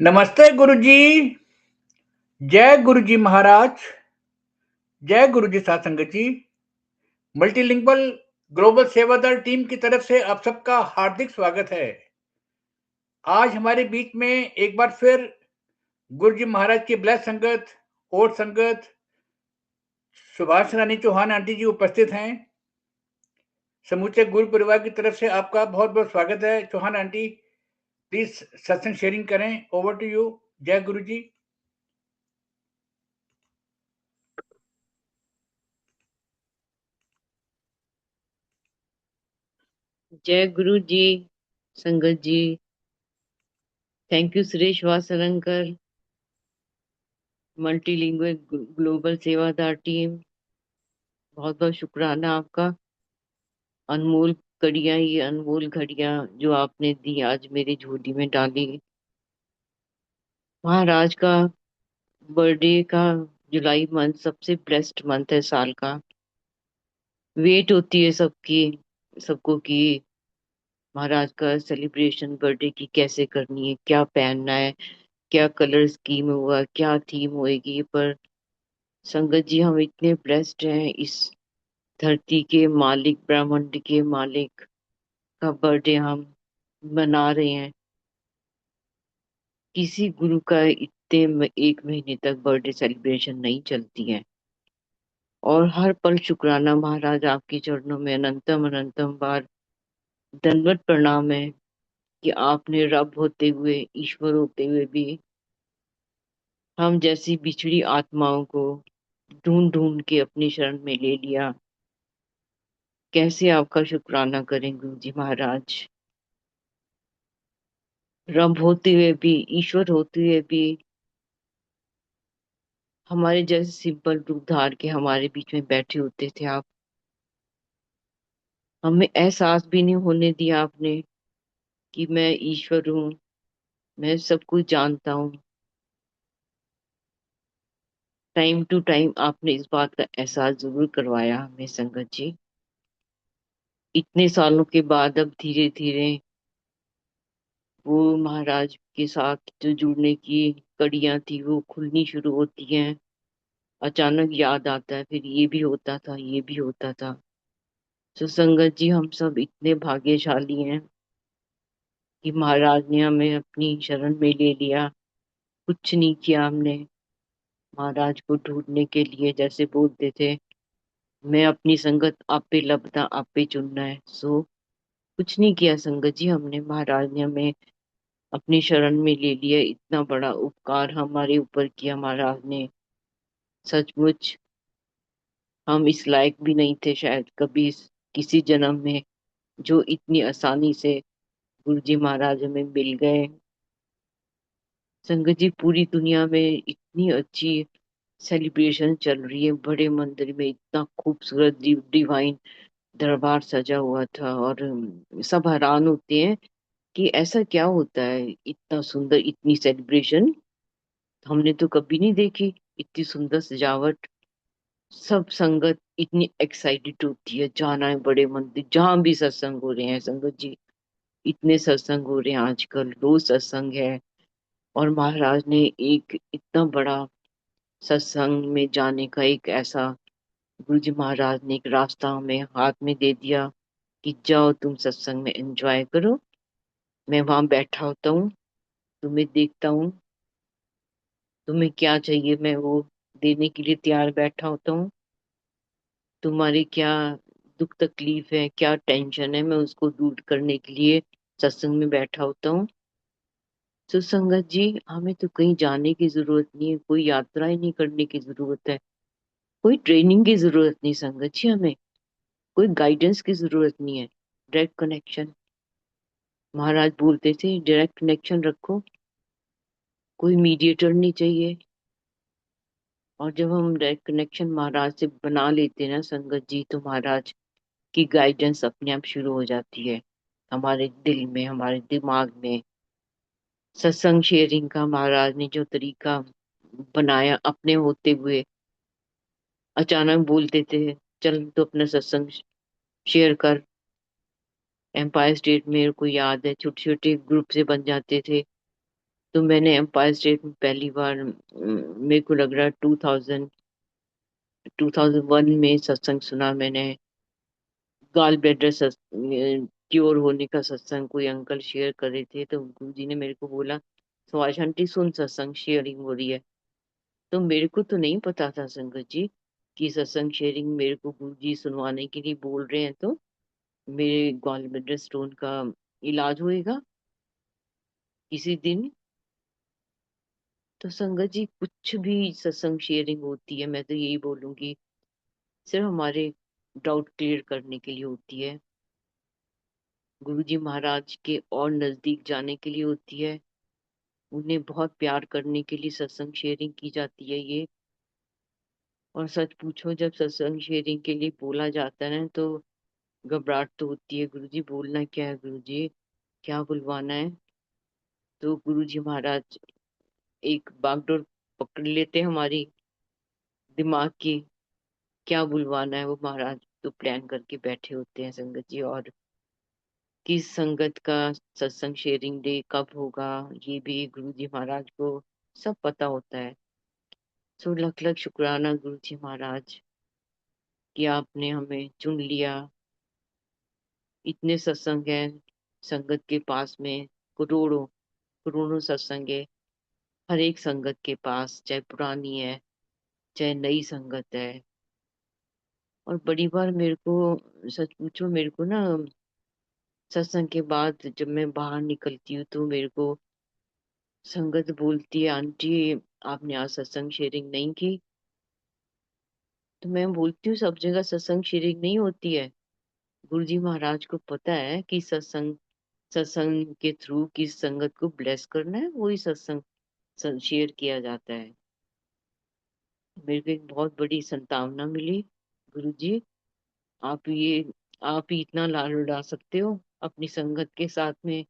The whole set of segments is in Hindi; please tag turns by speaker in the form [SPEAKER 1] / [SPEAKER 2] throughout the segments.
[SPEAKER 1] नमस्ते गुरुजी। जय गुरुजी महाराज। जय गुरुजी साथ संगत जी। मल्टीलिंगुअल ग्लोबल सेवादल टीम की तरफ से आप सबका हार्दिक स्वागत है। आज हमारे बीच में एक बार फिर गुरुजी महाराज की ब्लेस संगत और संगत सुभाष रानी चौहान आंटी जी उपस्थित हैं। समूचे गुरु परिवार की तरफ से आपका बहुत बहुत स्वागत है। चौहान आंटी प्लीज सत्संग शेयरिंग करें। Over to you. जय गुरु जी।
[SPEAKER 2] जय गुरु जी, संगत जी। Thank you Suresh Vasrankar, multilingual global सेवादार टीम। बहुत बहुत शुक्राना आपका। अनमोल कड़ियां, ये अनमोल घड़ियां जो आपने दी, आज मेरी झोली में डाली। महाराज का बर्थडे का जुलाई मंथ सबसे ब्लेस्ड मंथ है साल का। वेट होती है सबको कि महाराज का सेलिब्रेशन बर्थडे की कैसे करनी है, क्या पहनना है, क्या कलर स्कीम होगा, क्या थीम होएगी। पर संगत जी, हम इतने ब्लेस्ड हैं, इस धरती के मालिक, ब्रह्मांड के मालिक का बर्थडे हम मना रहे हैं। किसी गुरु का एक महीने तक बर्थडे सेलिब्रेशन नहीं चलती है। और हर पल शुक्राना महाराज, आपके चरणों में अनंतम अनंतम बार दंडवत प्रणाम है कि आपने रब होते हुए, ईश्वर होते हुए भी हम जैसी बिछड़ी आत्माओं को ढूंढ ढूंढ के अपनी शरण में ले लिया। कैसे आपका शुक्राना करें गुरु जी महाराज। रब होते हुए भी, ईश्वर होते हुए भी हमारे जैसे सिंपल रूप धार के हमारे बीच में बैठे होते थे आप। हमें एहसास भी नहीं होने दिया आपने कि मैं ईश्वर हूँ, मैं सब कुछ जानता हूँ। टाइम टू टाइम आपने इस बात का एहसास जरूर करवाया हमें संगत जी। इतने सालों के बाद अब धीरे धीरे वो महाराज के साथ जो जुड़ने की कड़ियां थी वो खुलनी शुरू होती हैं। अचानक याद आता है, फिर ये भी होता था, ये भी होता था। तो संगत जी, हम सब इतने भाग्यशाली हैं कि महाराज ने हमें अपनी शरण में ले लिया। कुछ नहीं किया हमने महाराज को ढूंढने के लिए, जैसे बोलते थे, मैं अपनी संगत आप पे लपटा, आप पे चुनना है। सो कुछ नहीं किया संगत जी हमने, महाराज ने हमें अपनी शरण में ले लिया। इतना बड़ा उपकार हमारे ऊपर किया महाराज ने। सचमुच हम इस लायक भी नहीं थे शायद कभी किसी जन्म में, जो इतनी आसानी से गुरु जी महाराज हमें मिल गए। संगत जी, पूरी दुनिया में इतनी अच्छी सेलिब्रेशन चल रही है, बड़े मंदिर में इतना खूबसूरत डिवाइन दरबार सजा हुआ था। और सब हैरान होते हैं कि ऐसा क्या होता है, इतना सुंदर, इतनी सेलिब्रेशन हमने तो कभी नहीं देखी। इतनी सुंदर सजावट, सब संगत इतनी एक्साइटेड होती है, जाना है बड़े मंदिर जहां भी सत्संग हो रहे हैं। संगत जी, इतने सत्संग हो रहे हैं आजकल, रोज सत्संग है। और महाराज ने एक इतना बड़ा सत्संग में जाने का एक ऐसा, गुरु जी महाराज ने एक रास्ता हमें हाथ में दे दिया कि जाओ तुम सत्संग में एंजॉय करो। मैं वहां बैठा होता हूँ, तुम्हें देखता हूँ, तुम्हें क्या चाहिए मैं वो देने के लिए तैयार बैठा होता हूँ। तुम्हारी क्या दुख तकलीफ है, क्या टेंशन है, मैं उसको दूर करने के लिए सत्संग में बैठा होता हूँ। तो संगत जी, हमें तो कहीं जाने की जरूरत नहीं है, कोई यात्रा ही नहीं करने की जरूरत है, कोई ट्रेनिंग की जरूरत नहीं संगत जी, हमें कोई गाइडेंस की जरूरत नहीं है। डायरेक्ट कनेक्शन, महाराज बोलते थे डायरेक्ट कनेक्शन रखो, कोई मीडिएटर नहीं चाहिए। और जब हम डायरेक्ट कनेक्शन महाराज से बना लेते हैं ना संगत जी, तो महाराज की गाइडेंस अपने आप शुरू हो जाती है हमारे दिल में, हमारे दिमाग में। सत्संग शेयरिंग का महाराज ने जो तरीका बनाया, अपने होते हुए अचानक बोलते थे चल तो अपना सत्संग शेयर कर। एम्पायर स्टेट मेरे को याद है, छोटे छोटे ग्रुप से बन जाते थे, तो मैंने एम्पायर स्टेट में पहली बार मेरे को लग रहा है 2001 में सत्संग सुना मैंने। गाल ब्लैडर क्योर होने का सत्संग कोई अंकल शेयर कर रहे थे, तो गुरु जी ने मेरे को बोला, सुभाष आंटी सुन, सत्संग शेयरिंग हो रही है। तो मेरे को तो नहीं पता था संगत जी कि सत्संग शेयरिंग मेरे को गुरु जी सुनवाने के लिए बोल रहे हैं, तो मेरे गॉल ब्लैडर स्टोन का इलाज होएगा किसी दिन। तो संगत जी कुछ भी सत्संग शेयरिंग होती है, मैं तो यही बोलूंगी सिर्फ हमारे डाउट क्लियर करने के लिए होती है, गुरु जी महाराज के और नजदीक जाने के लिए होती है, उन्हें बहुत प्यार करने के लिए सत्संग शेयरिंग की जाती है ये। और सच पूछो, जब सत्संग शेयरिंग के लिए बोला जाता है ना, तो घबराहट तो होती है, गुरुजी बोलना क्या है, गुरुजी क्या बुलवाना है। तो गुरुजी महाराज एक बागडोर पकड़ लेते हैं हमारी दिमाग की, क्या बुलवाना है, वो महाराज तो प्लान करके बैठे होते हैं संगत जी। और किस संगत का सत्संग शेयरिंग डे कब होगा, ये भी गुरुजी महाराज को सब पता होता है। सो लख लख शुक्राना गुरुजी महाराज कि आपने हमें चुन लिया। इतने सत्संग हैं संगत के पास में, करोड़ों करोड़ों सत्संग है हर एक संगत के पास, चाहे पुरानी है चाहे नई संगत है। और बड़ी बार मेरे को सच पूछो, मेरे को ना सत्संग के बाद जब मैं बाहर निकलती हूँ तो मेरे को संगत बोलती है, आंटी आपने आज सत्संग शेयरिंग नहीं की। तो मैं बोलती हूँ सब जगह सत्संग शेयरिंग नहीं होती है, गुरुजी महाराज को पता है कि सत्संग सत्संग के थ्रू किस संगत को ब्लेस करना है, वही सत्संग शेयर किया जाता है। मेरे को एक बहुत बड़ी संतावना मिली, गुरुजी आप ये आप ही इतना लाड उड़ा सकते हो अपनी संगत के साथ में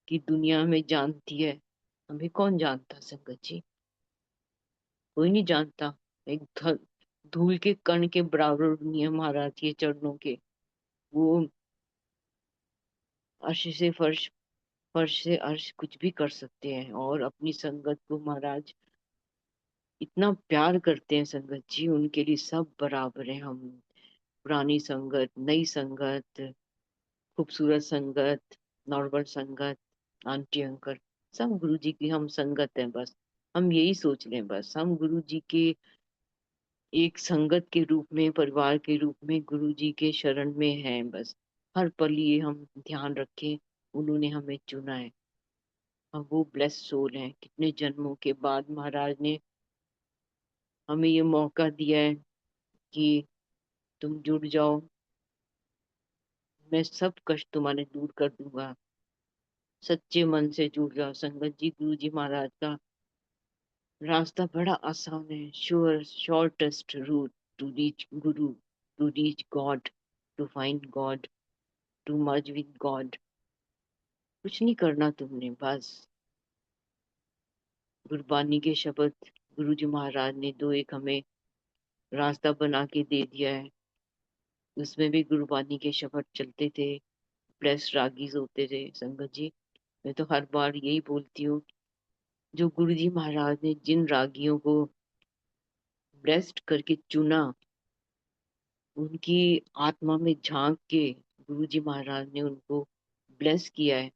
[SPEAKER 2] कि दुनिया में जानती है। हमें कौन जानता संगत जी, कोई नहीं जानता। एक धूल के कण के बराबर दुनिया महाराज के चरणों के, वो अर्श से फर्श, फर्श से अर्श कुछ भी कर सकते हैं। और अपनी संगत को महाराज इतना प्यार करते हैं संगत जी, उनके लिए सब बराबर है। हम पुरानी संगत, नई संगत, खूबसूरत संगत, नॉर्मल संगत, आंटी अंकल, सब गुरु जी की हम संगत हैं बस। हम यही सोच लें बस, हम गुरु जी के एक संगत के रूप में, परिवार के रूप में गुरु जी के शरण में हैं बस। हर पल ये हम ध्यान रखें, उन्होंने हमें चुना है, हम वो ब्लेस सोल हैं। कितने जन्मों के बाद महाराज ने हमें ये मौका दिया है कि तुम जुड़ जाओ, मैं सब कष्ट तुम्हारे दूर कर दूंगा, सच्चे मन से जुड़ जाओ। संगत जी गुरु जी महाराज का रास्ता बड़ा आसान है, sure shortest route to reach guru, to reach God, to find God, to merge with God. कुछ नहीं करना तुमने, बस गुरबानी के शब्द गुरु जी महाराज ने दो एक हमें रास्ता बना के दे दिया है, उसमें भी गुरबानी के शब्द चलते थे, ब्लेस्ड रागीज होते थे संगत जी। मैं तो हर बार यही बोलती हूँ, जो गुरु जी महाराज ने जिन रागियों को ब्लेस्ड करके चुना, उनकी आत्मा में झांक के गुरु जी महाराज ने उनको ब्लेस किया है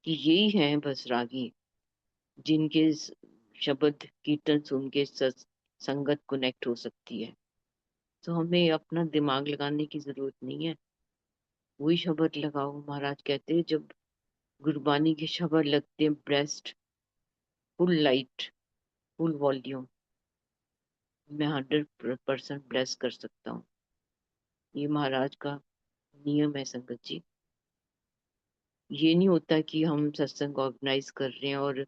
[SPEAKER 2] कि यही है बस रागी, जिनके शब्द कीर्तन सुन के संगत कनेक्ट हो सकती है। तो हमें अपना दिमाग लगाने की जरूरत नहीं है, वही शब्द लगाओ। महाराज कहते हैं जब गुरबानी के शब्द लगते हैं, breast full light, full volume, मैं 100% ब्लेस कर सकता हूँ। ये महाराज का नियम है संगत जी। ये नहीं होता कि हम सत्संग ऑर्गेनाइज कर रहे हैं और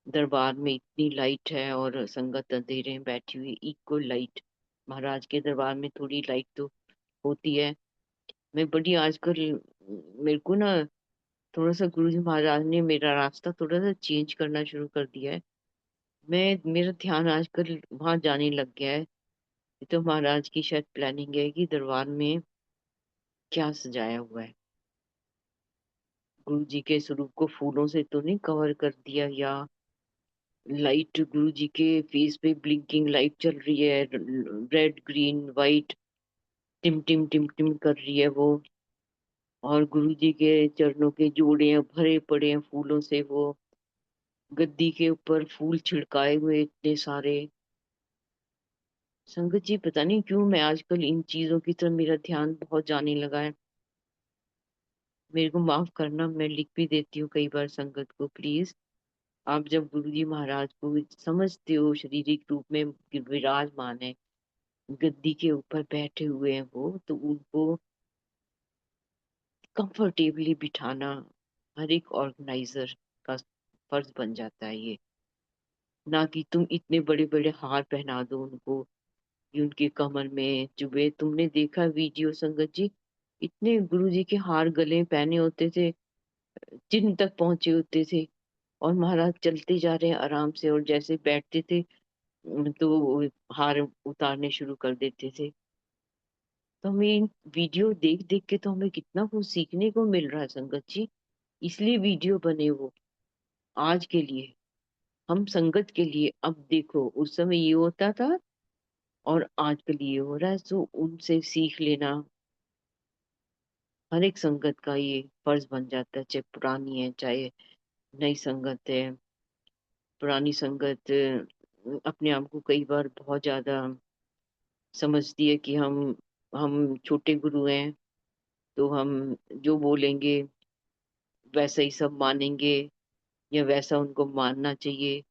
[SPEAKER 2] दरबार में इतनी लाइट है और संगत अंधेरे में बैठी हुई, इक्वल लाइट। महाराज के दरबार में थोड़ी लाइट तो होती है। मैं बड़ी आजकल, मेरे को ना थोड़ा सा गुरु जी महाराज ने मेरा रास्ता थोड़ा सा चेंज करना शुरू कर दिया है। मैं मेरा ध्यान आजकल वहां जाने लग गया है। ये तो महाराज की शायद प्लानिंग है कि दरबार में क्या सजाया हुआ है, गुरु जी के स्वरूप को फूलों से तो नहीं कवर कर दिया, या लाइट गुरु जी के फेस पे ब्लिंकिंग लाइट चल रही है, रेड ग्रीन वाइट, टिम टिम टिम टिम कर रही है वो। और गुरु जी के चरणों के जोड़े हैं, भरे पड़े हैं फूलों से, वो गद्दी के ऊपर फूल छिड़काए हुए इतने सारे। संगत जी पता नहीं क्यों मैं आजकल इन चीजों की तरफ मेरा ध्यान बहुत जाने लगा है। मेरे को माफ करना, मैं लिख भी देती हूँ कई बार संगत को, प्लीज। आप जब गुरु जी महाराज को समझते हो शारीरिक रूप में विराजमान है, गद्दी के ऊपर बैठे हुए हैं वो, तो उनको कंफर्टेबली बिठाना हर एक ऑर्गेनाइजर का फर्ज बन जाता है ये। ना कि तुम इतने बड़े बड़े हार पहना दो उनको कि उनके कमर में चुभे। तुमने देखा वीडियो संगत जी, इतने गुरु जी के हार गले पहने होते थे, चिन्ह तक पहुंचे होते थे, और महाराज चलते जा रहे हैं आराम से, और जैसे बैठते थे तो वो हार उतारने शुरू कर देते थे। तो हमें वीडियो देख देख के तो हमें कितना कुछ सीखने को मिल रहा है संगत जी। इसलिए वीडियो बने वो, आज के लिए, हम संगत के लिए। अब देखो उस समय ये होता था और आजकल ये हो रहा है, तो उनसे सीख लेना हर एक संगत का ये फर्ज बन जाता है, चाहे पुरानी है चाहे नई संगत है। पुरानी संगत अपने आप को कई बार बहुत ज्यादा समझती है कि हम छोटे गुरु हैं, तो हम जो बोलेंगे वैसा ही सब मानेंगे, या वैसा उनको मानना चाहिए।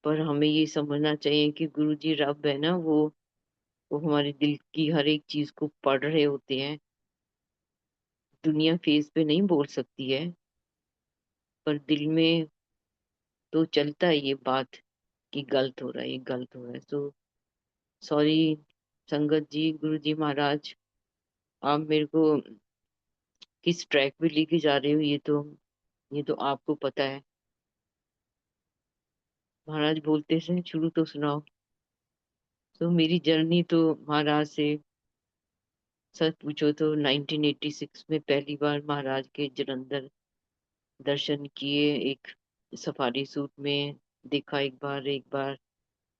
[SPEAKER 2] पर हमें ये समझना चाहिए कि गुरु जी रब है ना, वो हमारे दिल की हर एक चीज को पढ़ रहे होते हैं। दुनिया फेस पे नहीं बोल सकती है, पर दिल में तो चलता है ये बात कि गलत हो रहा है, ये गलत हो रहा है। तो सॉरी संगत जी, गुरु जी महाराज, आप मेरे को किस ट्रैक पे लेके जा रहे हो, ये तो आपको पता है। महाराज बोलते से शुरू तो सुनाओ। तो मेरी जर्नी तो महाराज से, सच पूछो तो 1986 में पहली बार महाराज के जलंधर दर्शन किए, एक सफारी सूट में देखा एक बार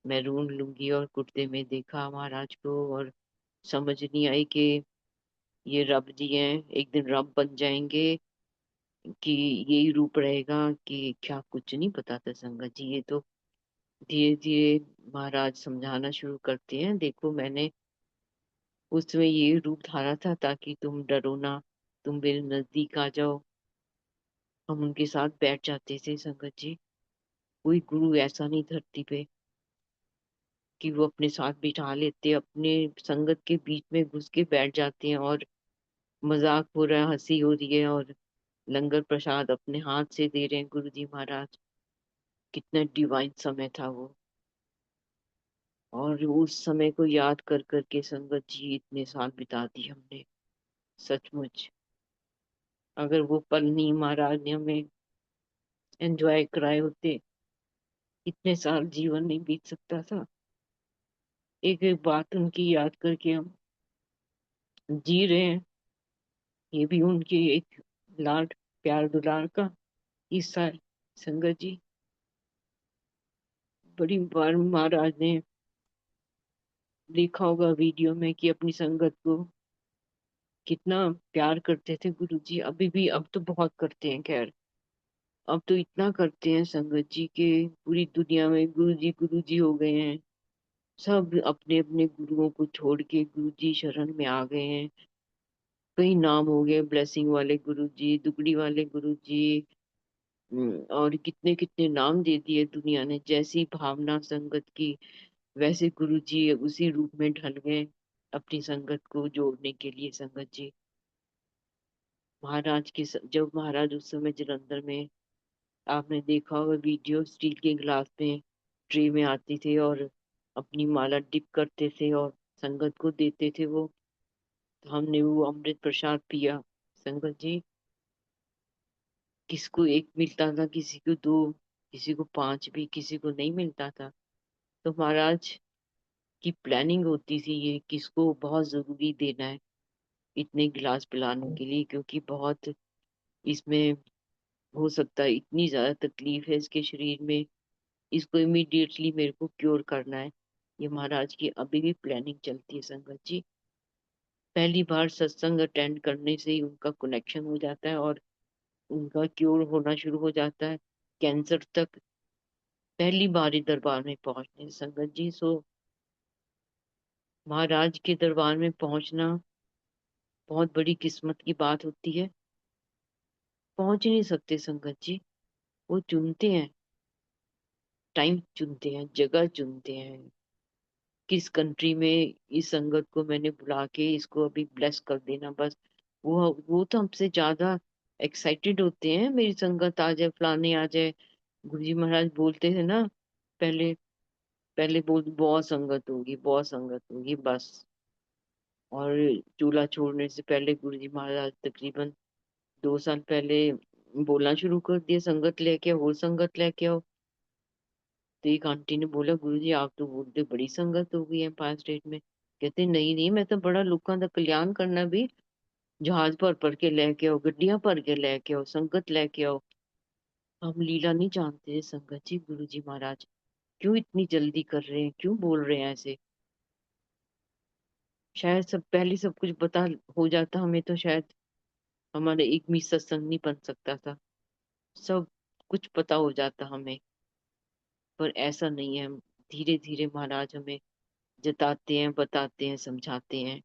[SPEAKER 2] मैरून लुंगी और कुर्ते में देखा महाराज को, और समझ नहीं आई कि ये रब जी हैं, एक दिन रब बन जाएंगे कि यही रूप रहेगा, कि क्या कुछ नहीं पता था संगत जी। ये तो धीरे धीरे महाराज समझाना शुरू करते हैं, देखो मैंने उसमें ये रूप धारा था ताकि तुम डरो ना, तुम मेरे नजदीक आ जाओ। हम उनके साथ बैठ जाते थे संगत जी। कोई गुरु ऐसा नहीं धरती पे कि वो अपने साथ बिठा लेते, अपने संगत के बीच में घुस के बैठ जाते हैं, और मजाक हो रहा है, हंसी हो रही है, और लंगर प्रसाद अपने हाथ से दे रहे हैं गुरु जी महाराज। कितना डिवाइन समय था वो। और उस समय को याद कर कर के संगत जी इतने साल बिता दिए हमने, सचमुच। अगर वो पल नहीं महाराज ने हमें एंजॉय कराए होते, इतने साल जीवन नहीं बीत सकता था। एक एक बात उनकी याद करके हम जी रहे हैं, ये भी उनके एक लाड प्यार दुलार का हिस्सा है संगत जी। बड़ी बार महाराज ने देखा होगा वीडियो में कि अपनी संगत को कितना प्यार करते थे गुरु जी। अभी भी, अब तो बहुत करते हैं खैर, अब तो इतना करते हैं संगत जी के पूरी दुनिया में गुरु जी हो गए हैं। सब अपने अपने गुरुओं को छोड़ के गुरु जी शरण में आ गए हैं। कई नाम हो गए, ब्लेसिंग वाले गुरु जी, दुगड़ी वाले गुरु जी, और कितने कितने नाम दे दिए दुनिया ने। जैसी भावना संगत की, वैसे गुरु जी उसी रूप में ढल गए अपनी संगत को जोड़ने के लिए संगत जी। जब महाराज उस समय जलंधर में, आपने देखा होगा वीडियो, स्टील के गिलास में ट्रे में आती थे और अपनी माला डिप करते थे और संगत को देते थे वो। तो हमने वो अमृत प्रसाद पिया संगत जी। किसको एक मिलता था, किसी को दो, किसी को पांच भी, किसी को नहीं मिलता था। तो महाराज की प्लानिंग होती थी ये किसको बहुत जरूरी देना है इतने गिलास पिलाने के लिए, क्योंकि बहुत इसमें हो सकता है, इतनी ज्यादा तकलीफ है इसके शरीर में, इसको इमीडिएटली मेरे को क्योर करना है। ये महाराज की अभी भी प्लानिंग चलती है संगत जी। पहली बार सत्संग अटेंड करने से ही उनका कनेक्शन हो जाता है और उनका क्योर होना शुरू हो जाता है, कैंसर तक पहली बार ही दरबार में पहुंचने से संगत जी। सो महाराज के दरबार में पहुंचना बहुत बड़ी किस्मत की बात होती है। पहुंच ही नहीं सकते संगत जी, वो चुनते हैं, टाइम चुनते हैं, जगह चुनते हैं, किस कंट्री में इस संगत को मैंने बुला के इसको अभी ब्लेस कर देना बस। वो तो हमसे ज्यादा एक्साइटेड होते हैं, मेरी संगत आ जाए, फलाने आ जाए। गुरुजी महाराज बोलते थे ना, पहले पहले बोल बहुत संगत होगी, बहुत संगत होगी बस। और चूल्हा छोड़ने से पहले गुरुजी महाराज तकरीबन 2 साल पहले बोलना शुरू कर दिया, संगत लेके आओ, और संगत लेके आओ। तो एक आंटी ने बोला, गुरुजी आप तो बोलते बड़ी संगत हो गई है 5 स्टेट में। कहते नहीं नहीं, मैं तो बड़ा लोगों का कल्याण करना भी, जहाज भर के लेके आओ, गड्डियां भर के लेके आओ, संगत लेके आओ। हम लीला नहीं जानते संगत जी, गुरुजी महाराज क्यों इतनी जल्दी कर रहे हैं, क्यों बोल रहे हैं ऐसे। शायद सब पहले सब कुछ बता हो जाता हमें तो शायद हमारे एक भी सत्संग नहीं बन सकता था, सब कुछ पता हो जाता हमें। पर ऐसा नहीं है, धीरे धीरे महाराज हमें जताते हैं, बताते हैं, समझाते हैं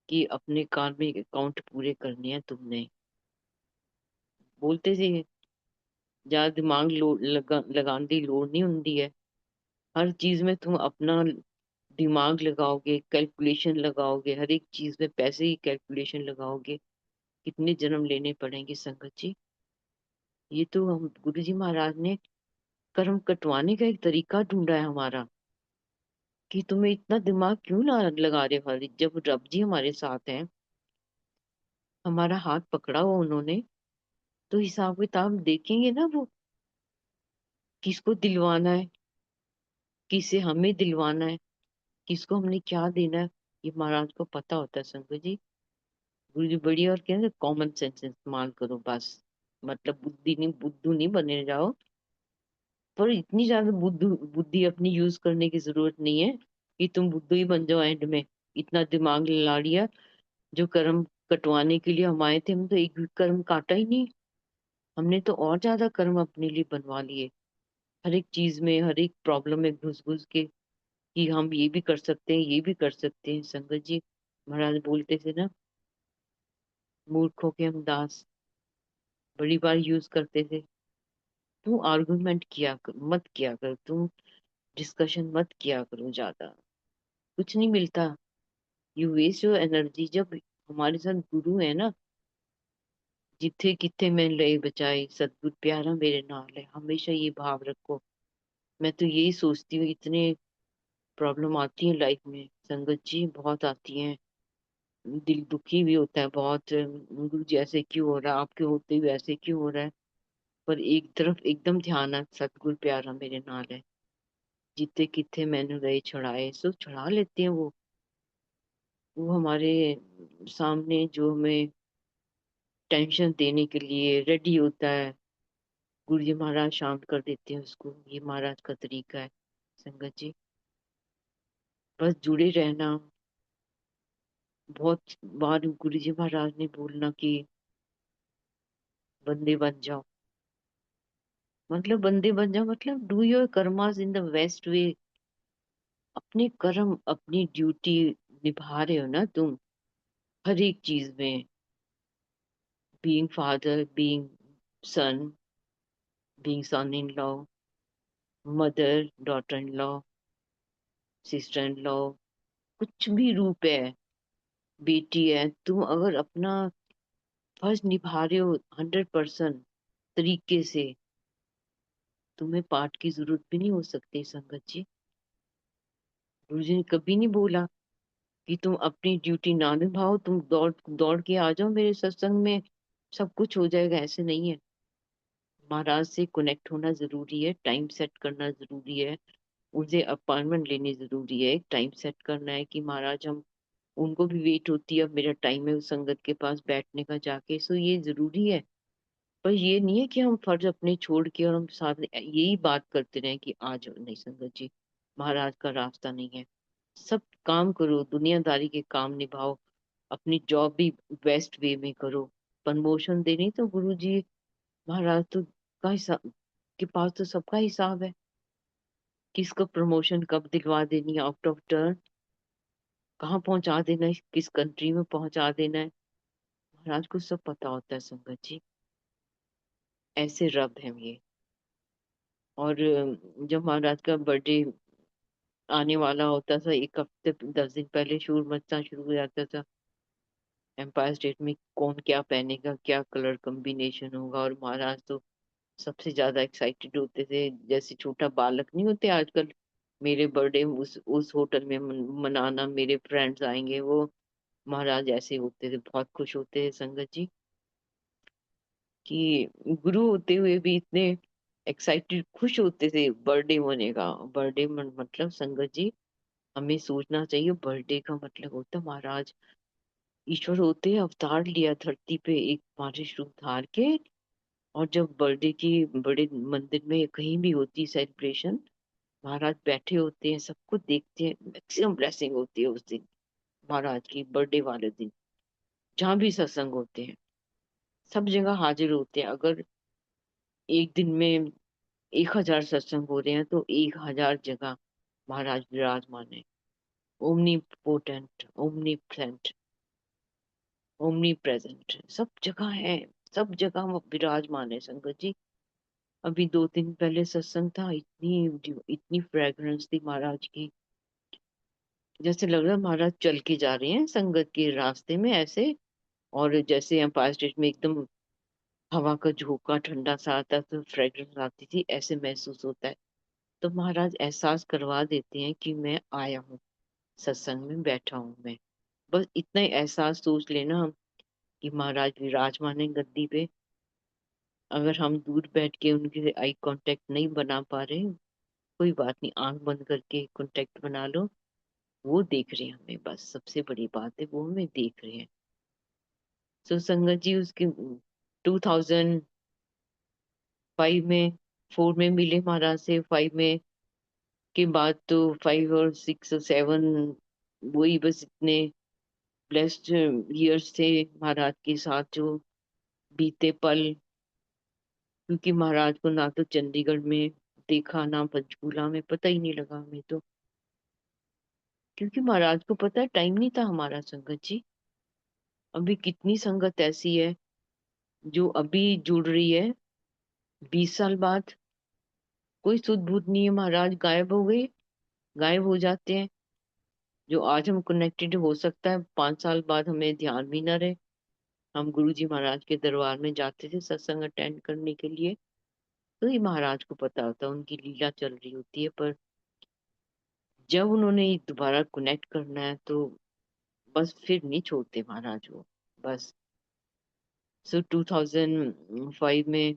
[SPEAKER 2] कि अपने कार्मिक अकाउंट पूरे करने हैं तुमने। बोलते थे ज्यादा दिमाग लगाने की लोड़ नहीं होती है। हर चीज में तुम अपना दिमाग लगाओगे, कैलकुलेशन लगाओगे, हर एक चीज में पैसे की कैलकुलेशन लगाओगे, कितने जन्म लेने पड़ेंगे संगत जी। ये तो हम गुरु जी महाराज ने कर्म कटवाने का एक तरीका ढूंढा है हमारा, कि तुम्हें इतना दिमाग क्यों ना लगा रहे हो। जब रब जी हमारे साथ हैं, हमारा हाथ पकड़ा हुआ उन्होंने, तो हिसाब किताब देखेंगे ना वो, किसको दिलवाना है, किसे हमें दिलवाना है, किसको हमने क्या देना है, ये महाराज को पता होता है संगत जी। गुरु जी बड़ी और कहते कॉमन सेंस इस्तेमाल करो बस, मतलब बुद्धि नहीं, बुद्धू नहीं बने जाओ। पर इतनी ज्यादा बुद्धू बुद्धि अपनी यूज करने की जरूरत नहीं है कि तुम बुद्धू ही बन जाओ एंड में। इतना दिमाग लड़ा लिया, जो कर्म कटवाने के लिए हम आए थे, हम तो एक भी कर्म काटा ही नहीं, हमने तो और ज्यादा कर्म अपने लिए बनवा लिए। हर एक चीज में, हर एक प्रॉब्लम में घुस घुस के कि हम ये भी कर सकते हैं, ये भी कर सकते हैं संगत जी। महाराज बोलते थे ना, मूर्खों के हम दास, बड़ी बार यूज करते थे। तू आर्गुमेंट मत किया कर, तुम डिस्कशन मत किया करो ज्यादा, कुछ नहीं मिलता। You waste your energy. जब हमारे साथ गुरु है ना, जिथे किथे मैं ले बचाए सतगुर प्यारा मेरे नाल है, हमेशा ये भाव रखो। मैं तो यही सोचती हूँ, इतने प्रॉब्लम आती है लाइफ में संगत जी, बहुत आती हैं, दिल दुखी भी होता है बहुत, गुरु जी ऐसे क्यों हो रहा है, आपके होते हुए ऐसे क्यों हो रहा है। पर एक तरफ एकदम ध्यान है, सतगुर प्यारा मेरे नाल है, जिते किथे मैंने रहे छुड़ाए, सो छुड़ा लेते हैं वो हमारे सामने जो हमें टेंशन देने के लिए रेडी होता है, गुरु जी महाराज शांत कर देते हैं उसको। ये महाराज का तरीका है संगत जी। बस जुड़े रहना। बहुत बार गुरु जी महाराज ने बोलना कि बंदे बन जाओ, मतलब बंदे बन जाओ मतलब do your karmas in the best way. अपने कर्म, अपनी ड्यूटी निभा रहे हो ना तुम, हर एक चीज में, being father, being son, being son in law, mother, daughter in law, sister in law, कुछ भी रूप है, बेटी है, तुम अगर अपना फर्ज निभा रहे हो 100% तरीके से, तुम्हें पाठ की जरूरत भी नहीं हो सकती संगत जी। गुरु जी ने कभी नहीं बोला कि तुम अपनी ड्यूटी ना निभाओ, तुम दौड़ दौड़ के आ जाओ मेरे सत्संग में, सब कुछ हो जाएगा, ऐसे नहीं है। महाराज से कनेक्ट होना जरूरी है, टाइम सेट करना जरूरी है, उनसे अपॉइंटमेंट लेनी जरूरी है, एक टाइम सेट करना है कि महाराज हम, उनको भी वेट होती है, अब मेरा टाइम है उस संगत के पास बैठने का जाके, सो ये जरूरी है। पर ये नहीं है कि हम फर्ज अपने छोड़ के और हम साथ यही बात करते रहे कि आज नहीं संगत जी, महाराज का रास्ता नहीं है। सब काम करो, दुनियादारी के काम निभाओ, अपनी जॉब भी बेस्ट वे में करो। प्रमोशन देनी तो गुरु जी महाराज तो का हिसाब के पास तो सबका हिसाब है, किसको प्रमोशन कब दिलवा देनी है, आउट ऑफ टर्न कहाँ पहुंचा देना है, किस कंट्री में पहुंचा देना है, महाराज को सब पता होता है संगत जी। ऐसे रब है ये। और जब महाराज का बर्थडे आने वाला होता था, एक हफ्ते 10 दिन पहले शोर मचना शुरू हो जाता था एम्पायर स्टेट में, कौन क्या पहनेगा, क्या कलर कॉम्बिनेशन होगा। और महाराज तो सबसे ज्यादा एक्साइटेड होते थे, जैसे छोटा बालक नहीं होते आजकल, मेरे बर्थडे उस होटल में मनाना, मेरे फ्रेंड्स आएंगे, वो महाराज ऐसे होते थे, बहुत खुश होते थे संगत जी, कि गुरु होते हुए भी इतने एक्साइटेड खुश होते थे बर्थडे होने का। बर्थडे मतलब संगत जी, हमें सोचना चाहिए बर्थडे का मतलब होता है महाराज ईश्वर होते हैं, अवतार लिया धरती पे एक मानुष रूप धार के। और जब बर्थडे की बड़े मंदिर में कहीं भी होती सेलिब्रेशन, महाराज बैठे होते हैं, सबको देखते हैं, मैक्सिमम ब्लेसिंग होती है उस दिन, महाराज की बर्थडे वाले दिन। जहाँ भी सत्संग होते हैं सब जगह हाजिर होते हैं। अगर एक दिन में 1,000 सत्संग हो रहे हैं तो 1,000 जगह महाराज विराजमान है। Omni potent, omni present, omni present, सब जगह है, सब जगह वो विराजमान है संगत जी। अभी 2 दिन पहले सत्संग था, इतनी इतनी फ्रेग्रेंस थी महाराज की, जैसे लग रहा है महाराज चल के जा रहे हैं संगत के रास्ते में ऐसे। और जैसे एम्पायर स्टेट में एकदम हवा का झोंका ठंडा सा आता तो फ्रेग्रेंस आती थी, ऐसे महसूस होता है। तो महाराज एहसास करवा देते हैं कि मैं आया हूँ, सत्संग में बैठा हूँ मैं। बस इतना ही एहसास सोच लेना हम कि महाराज विराजमान है गद्दी पे। अगर हम दूर बैठ के उनके आई कांटेक्ट नहीं बना पा रहे, कोई बात नहीं, आंख बंद करके कांटेक्ट बना लो, वो देख रहे हैं हमें, बस सबसे बड़ी बात है वो हमें देख रहे हैं। सो संगत जी उसके 2005 में, 4 में मिले महाराज से, 5 में के बाद तो 5 और 6 और 7 वही बस इतने ब्लेस्ड ईयर्स थे महाराज के साथ जो बीते पल। क्योंकि महाराज को ना तो चंडीगढ़ में देखा, ना पंचकूला में, पता ही नहीं लगा हमें तो, क्योंकि महाराज को पता है टाइम नहीं था हमारा संगत जी। अभी कितनी संगत ऐसी है जो अभी जुड़ रही है, 20 साल बाद कोई सुध बुध नहीं है, महाराज गायब हो गए, गायब हो जाते हैं। जो आज हम कनेक्टेड, हो सकता है 5 साल बाद हमें ध्यान भी ना रहे। हम गुरु जी महाराज के दरबार में जाते थे सत्संग अटेंड करने के लिए, तो ये महाराज को पता होता है, उनकी लीला चल रही होती है। पर जब उन्होंने दोबारा कनेक्ट करना है तो बस फिर नहीं छोड़ते महाराज वो, बस। सो 2005 में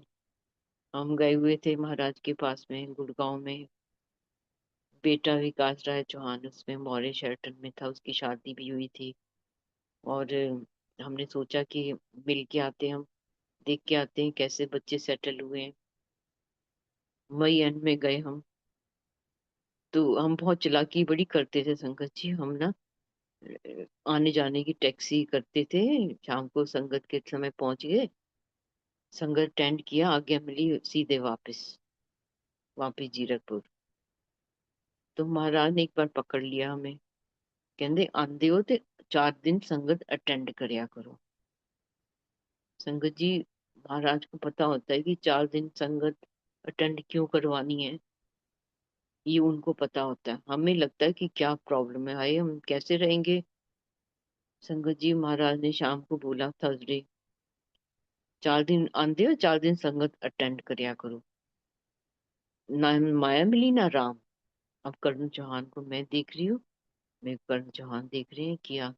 [SPEAKER 2] हम गए हुए थे महाराज के पास में गुड़गांव में, बेटा विकास राय चौहान उसमें मौर्य शेल्टन में था, उसकी शादी भी हुई थी। और हमने सोचा कि मिल के आते हैं हम, देख के आते हैं कैसे बच्चे सेटल हुए हैं। मई एंड में गए हम, तो हम बहुत चालाकी बड़ी करते थे संगत जी, हम ना आने जाने की टैक्सी करते थे। शाम को संगत के समय पहुंच गए, संगत टेंड किया, आज्ञा मिली, सीधे वापस, वापस जीरकपुर। तो महाराज ने एक बार पकड़ लिया हमें, कहते आंदे हो तो 4 दिन संगत अटेंड करया करो। संगत जी महाराज को पता होता है कि 4 दिन संगत अटेंड क्यों करवानी है, ये उनको पता होता है। हमें लगता है कि क्या प्रॉब्लम है, आए हम कैसे रहेंगे। संगत जी महाराज ने शाम को बोला थर्सडे, 4 दिन आंदे हो, 4 दिन संगत अटेंड करया करो। ना माया मिली ना राम। अब कर्ण चौहान को मैं देख रही हूँ, मैं कर्ण चौहान देख रहे हैं, क्या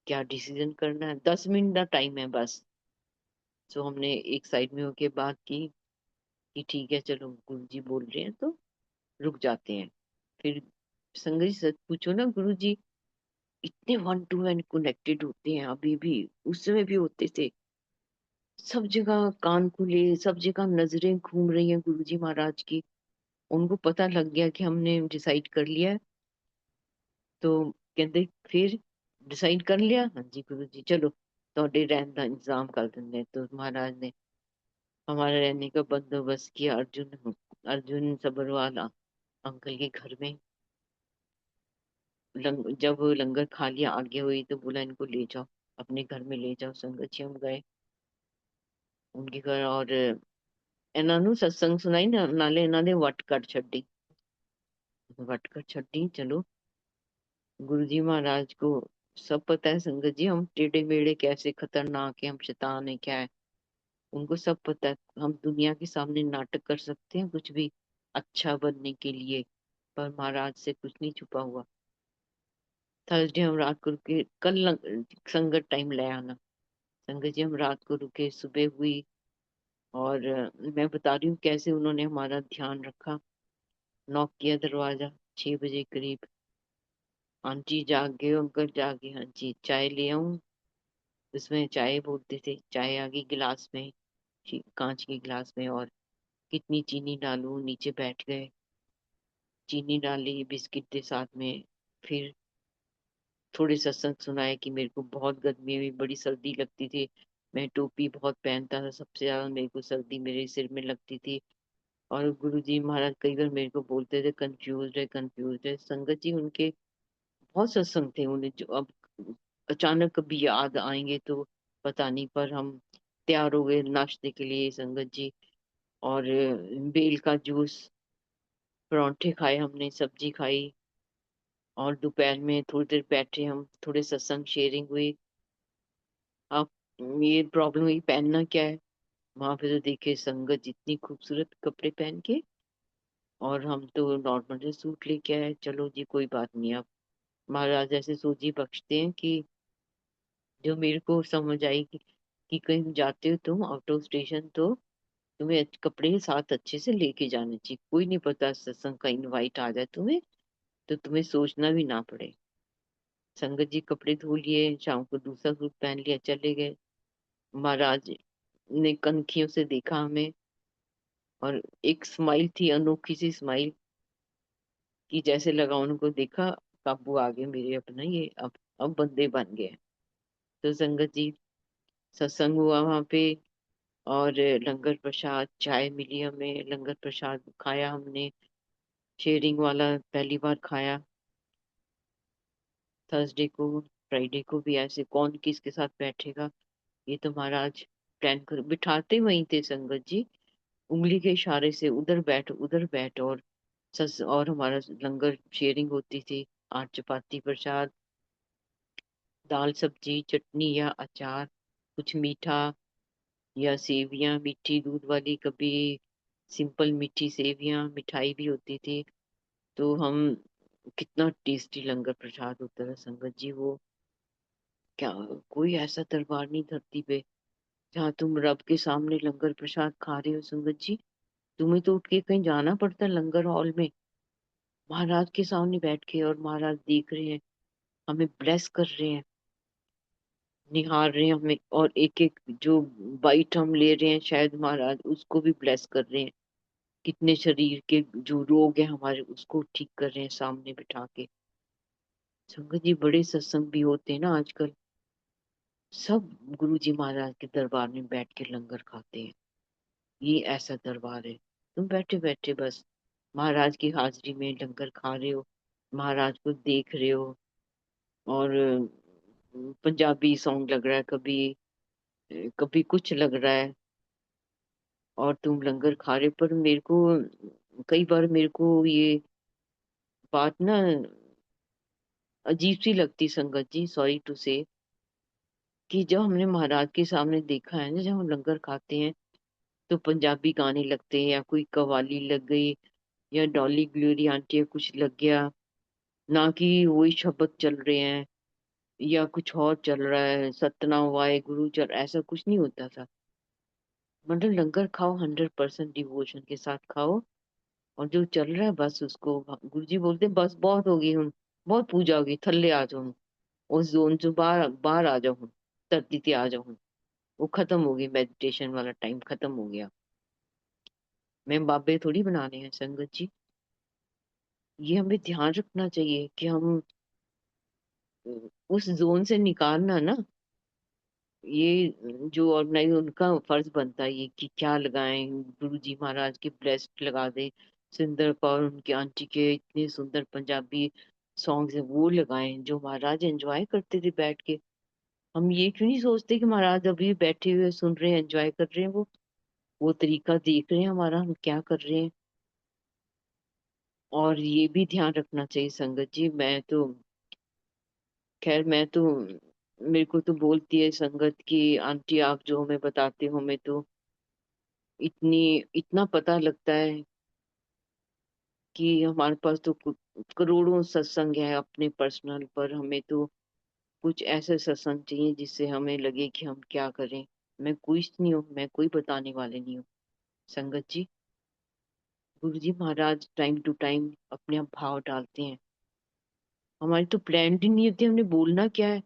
[SPEAKER 2] क्या डिसीजन करना है, 10 मिनट का टाइम है बस। तो हमने एक साइड में होके बात की कि ठीक है चलो गुरु जी बोल रहे हैं तो रुक जाते हैं। फिर संगत जी सच पूछो ना, गुरु जी इतने 1 to 1 कनेक्टेड होते हैं अभी भी, उस समय भी होते थे। सब जगह कान खुले, सब जगह नजरें घूम रही हैं गुरुजी महाराज की। उनको पता लग गया कि हमने डिसाइड कर लिया है। तो कहते फिर डिसाइड कर लिया, हाँ जी गुरुजी चलो ਤੁਹਾਡੇ रहने का इंतजाम कर देंगे। तो महाराज ने हमारे रहने का बंदोबस्त किया अर्जुन अर्जुन सबरवाल अंकल के घर में। जब लंगर खा लिया आगे हुई तो बोला इनको ले जाओ, अपने घर में ले जाओ। संगत जी हम गए उनके घर, और ਇਹਨਾਂ ਨੂੰ सत्संग सुनाई ना, नाले ਇਹਨਾਂ ਦੇ ਵੱਟ ਕੱਢ ਛੱਡੀ। ਵੱਟ ਕੱਢ ਛੱਡੀ चलो। गुरु जी महाराज को सब पता है संगत जी, हम टेढ़े मेढ़े कैसे खतरनाक है, हम शैतान है क्या है, उनको सब पता है। हम दुनिया के सामने नाटक कर सकते हैं कुछ भी अच्छा बनने के लिए, पर महाराज से कुछ नहीं छुपा हुआ। थर्सडे हम रात को रुके, संगत टाइम ले आना। संगत जी हम रात को रुके, सुबह हुई, और मैं बता रही हूँ कैसे उन्होंने हमारा ध्यान रखा। नॉक किया दरवाजा 6 बजे करीब। आंटी जागे हो, अंकल जागे, हाँ जी चाय ले आऊं। उसमें चाय बोलते थे, चाय आ गई गिलास में, कांच के गिलास में, और कितनी चीनी डालूं, नीचे बैठ गए, चीनी डाली, बिस्किट थे साथ में। फिर थोड़े सत्संग सुनाए कि मेरे को बहुत गर्मी हुई, बड़ी सर्दी लगती थी, मैं टोपी बहुत पहनता था, सबसे ज्यादा मेरे को सर्दी मेरे सिर में लगती थी। और गुरुजी महाराज कई बार मेरे को बोलते थे कंफ्यूज है। संगत जी उनके बहुत सत्संग थे, उन्हें जो अब अचानक कभी याद आएंगे तो पता नहीं, पर हम तैयार हो गए नाश्ते के लिए संगत जी। और बेल का जूस, परांठे खाए हमने, सब्जी खाई, और दोपहर में थोड़ी देर बैठे हम, थोड़े सत्संग शेयरिंग हुई। अब ये प्रॉब्लम हुई पहनना क्या है, वहां पे तो देखे संगत जितनी खूबसूरत कपड़े पहन के, और हम तो नॉर्मल से सूट लेके आए। चलो जी कोई बात नहीं। अब महाराज ऐसे सोची बख्शते हैं कि जो मेरे को समझ आई कि कहीं जाते हो तुम आउट ऑफ स्टेशन, तो तुम्हें कपड़े साथ अच्छे से लेके जाने चाहिए, कोई नहीं पता सत्संग का इनवाइट आ जाए तुम्हें, तो तुम्हें सोचना भी ना पड़े। संगत जी कपड़े धो लिए, शाम को दूसरा सूट पहन लिया, चले गए। महाराज ने कनखियों से देखा हमें, और एक स्माइल थी, अनोखी सी स्माइल, कि जैसे लगा उनको देखा काबू आ गए मेरे अपना, ये अब बंदे बन गए। तो संगत जी सत्संग हुआ वहां पे, और लंगर प्रसाद चाय मिली हमें, लंगर प्रसाद खाया हमने, शेयरिंग वाला पहली बार खाया। थर्सडे को फ्राइडे को भी ऐसे कौन किसके साथ बैठेगा, ये तो महाराज प्लान कर बिठाते वहीं थे संगत जी, उंगली के इशारे से उधर बैठ, और और हमारा लंगर शेयरिंग होती थी। 8 चपाती प्रसाद, दाल सब्जी चटनी या अचार, कुछ मीठा या सेवियां मीठी दूध वाली, कभी सिंपल मीठी सेवियां, मिठाई भी होती थी। तो हम कितना टेस्टी लंगर प्रसाद होता था संगत जी वो, क्या कोई ऐसा दरबार नहीं धरती पे जहाँ तुम रब के सामने लंगर प्रसाद खा रहे हो संगत जी। तुम्हें तो उठ के कहीं जाना पड़ता है लंगर हॉल में, महाराज के सामने बैठ के, और महाराज देख रहे हैं, हमें ब्लेस कर रहे हैं, निहार रहे हैं हमें, और एक एक जो बाइट हम ले रहे हैं शायद महाराज उसको भी ब्लेस कर रहे हैं। कितने शरीर के जो रोग है हमारे उसको ठीक कर रहे हैं सामने बिठा के। संगत जी बड़े सत्संग भी होते हैं ना आजकल, सब गुरु जी महाराज के दरबार में बैठ के लंगर खाते हैं। ये ऐसा दरबार है, तुम बैठे बैठे बस महाराज की हाजिरी में लंगर खा रहे हो, महाराज को देख रहे हो, और पंजाबी सॉन्ग लग रहा है, कभी कभी कुछ लग रहा है, और तुम लंगर खा रहे हो। पर मेरे को कई बार मेरे को ये बात ना अजीब सी लगती संगत जी, सॉरी टू से, कि जब हमने महाराज के सामने देखा है ना, जब हम लंगर खाते हैं तो पंजाबी गाने लगते हैं, या कोई कव्वाली लग गई, या डॉली ग्लोरी आंटी या कुछ लग गया, ना कि वही शब्द चल रहे हैं या कुछ और चल रहा है, सतना वाहे गुरु चल, ऐसा कुछ नहीं होता था। मतलब लंगर खाओ 100% डिवोशन के साथ खाओ, और जो चल रहा है बस उसको गुरु जी बोलते हैं, बस बहुत होगी हूँ, बहुत पूजा होगी, थल्ले आ जाओ, उस जोन से बाहर बाहर आ जाओ, धरती ते आ जाओ, वो खत्म हो गई, मेडिटेशन वाला टाइम खत्म हो गया। मैं बाबे थोड़ी बनाने हैं संगत जी। ये हमें ध्यान रखना चाहिए कि हम उस जोन से निकालना ना, ये जो ऑर्गेनाइज उनका फर्ज बनता है ये कि क्या लगाएं, गुरु जी महाराज के ब्लेस्ड लगा दे, सुंदर कौर उनके आंटी के इतने सुंदर पंजाबी सॉन्ग्स है वो लगाएं जो महाराज एंजॉय करते थे बैठ के। हम ये क्यों नहीं सोचते कि महाराज अभी बैठे हुए सुन रहे हैं, एंजॉय कर रहे हैं, वो तरीका देख रहे हैं हमारा हम क्या कर रहे हैं। और ये भी ध्यान रखना चाहिए संगत जी। मैं तो खैर मैं तो मेरे को तो बोलती है संगत की आंटी आप जो हमें बताते हो हमें तो इतनी इतना पता लगता है कि हमारे पास तो करोड़ों सत्संग है अपने पर्सनल पर। हमें तो कुछ ऐसे सत्संग चाहिए जिससे हमें लगे कि हम क्या करें। मैं कोई नहीं हूँ, मैं कोई बताने वाले नहीं हूँ संगत जी। गुरु जी महाराज टाइम टू टाइम अपने आप भाव डालते हैं। हमारी तो प्लान ही नहीं होती हमने बोलना क्या है।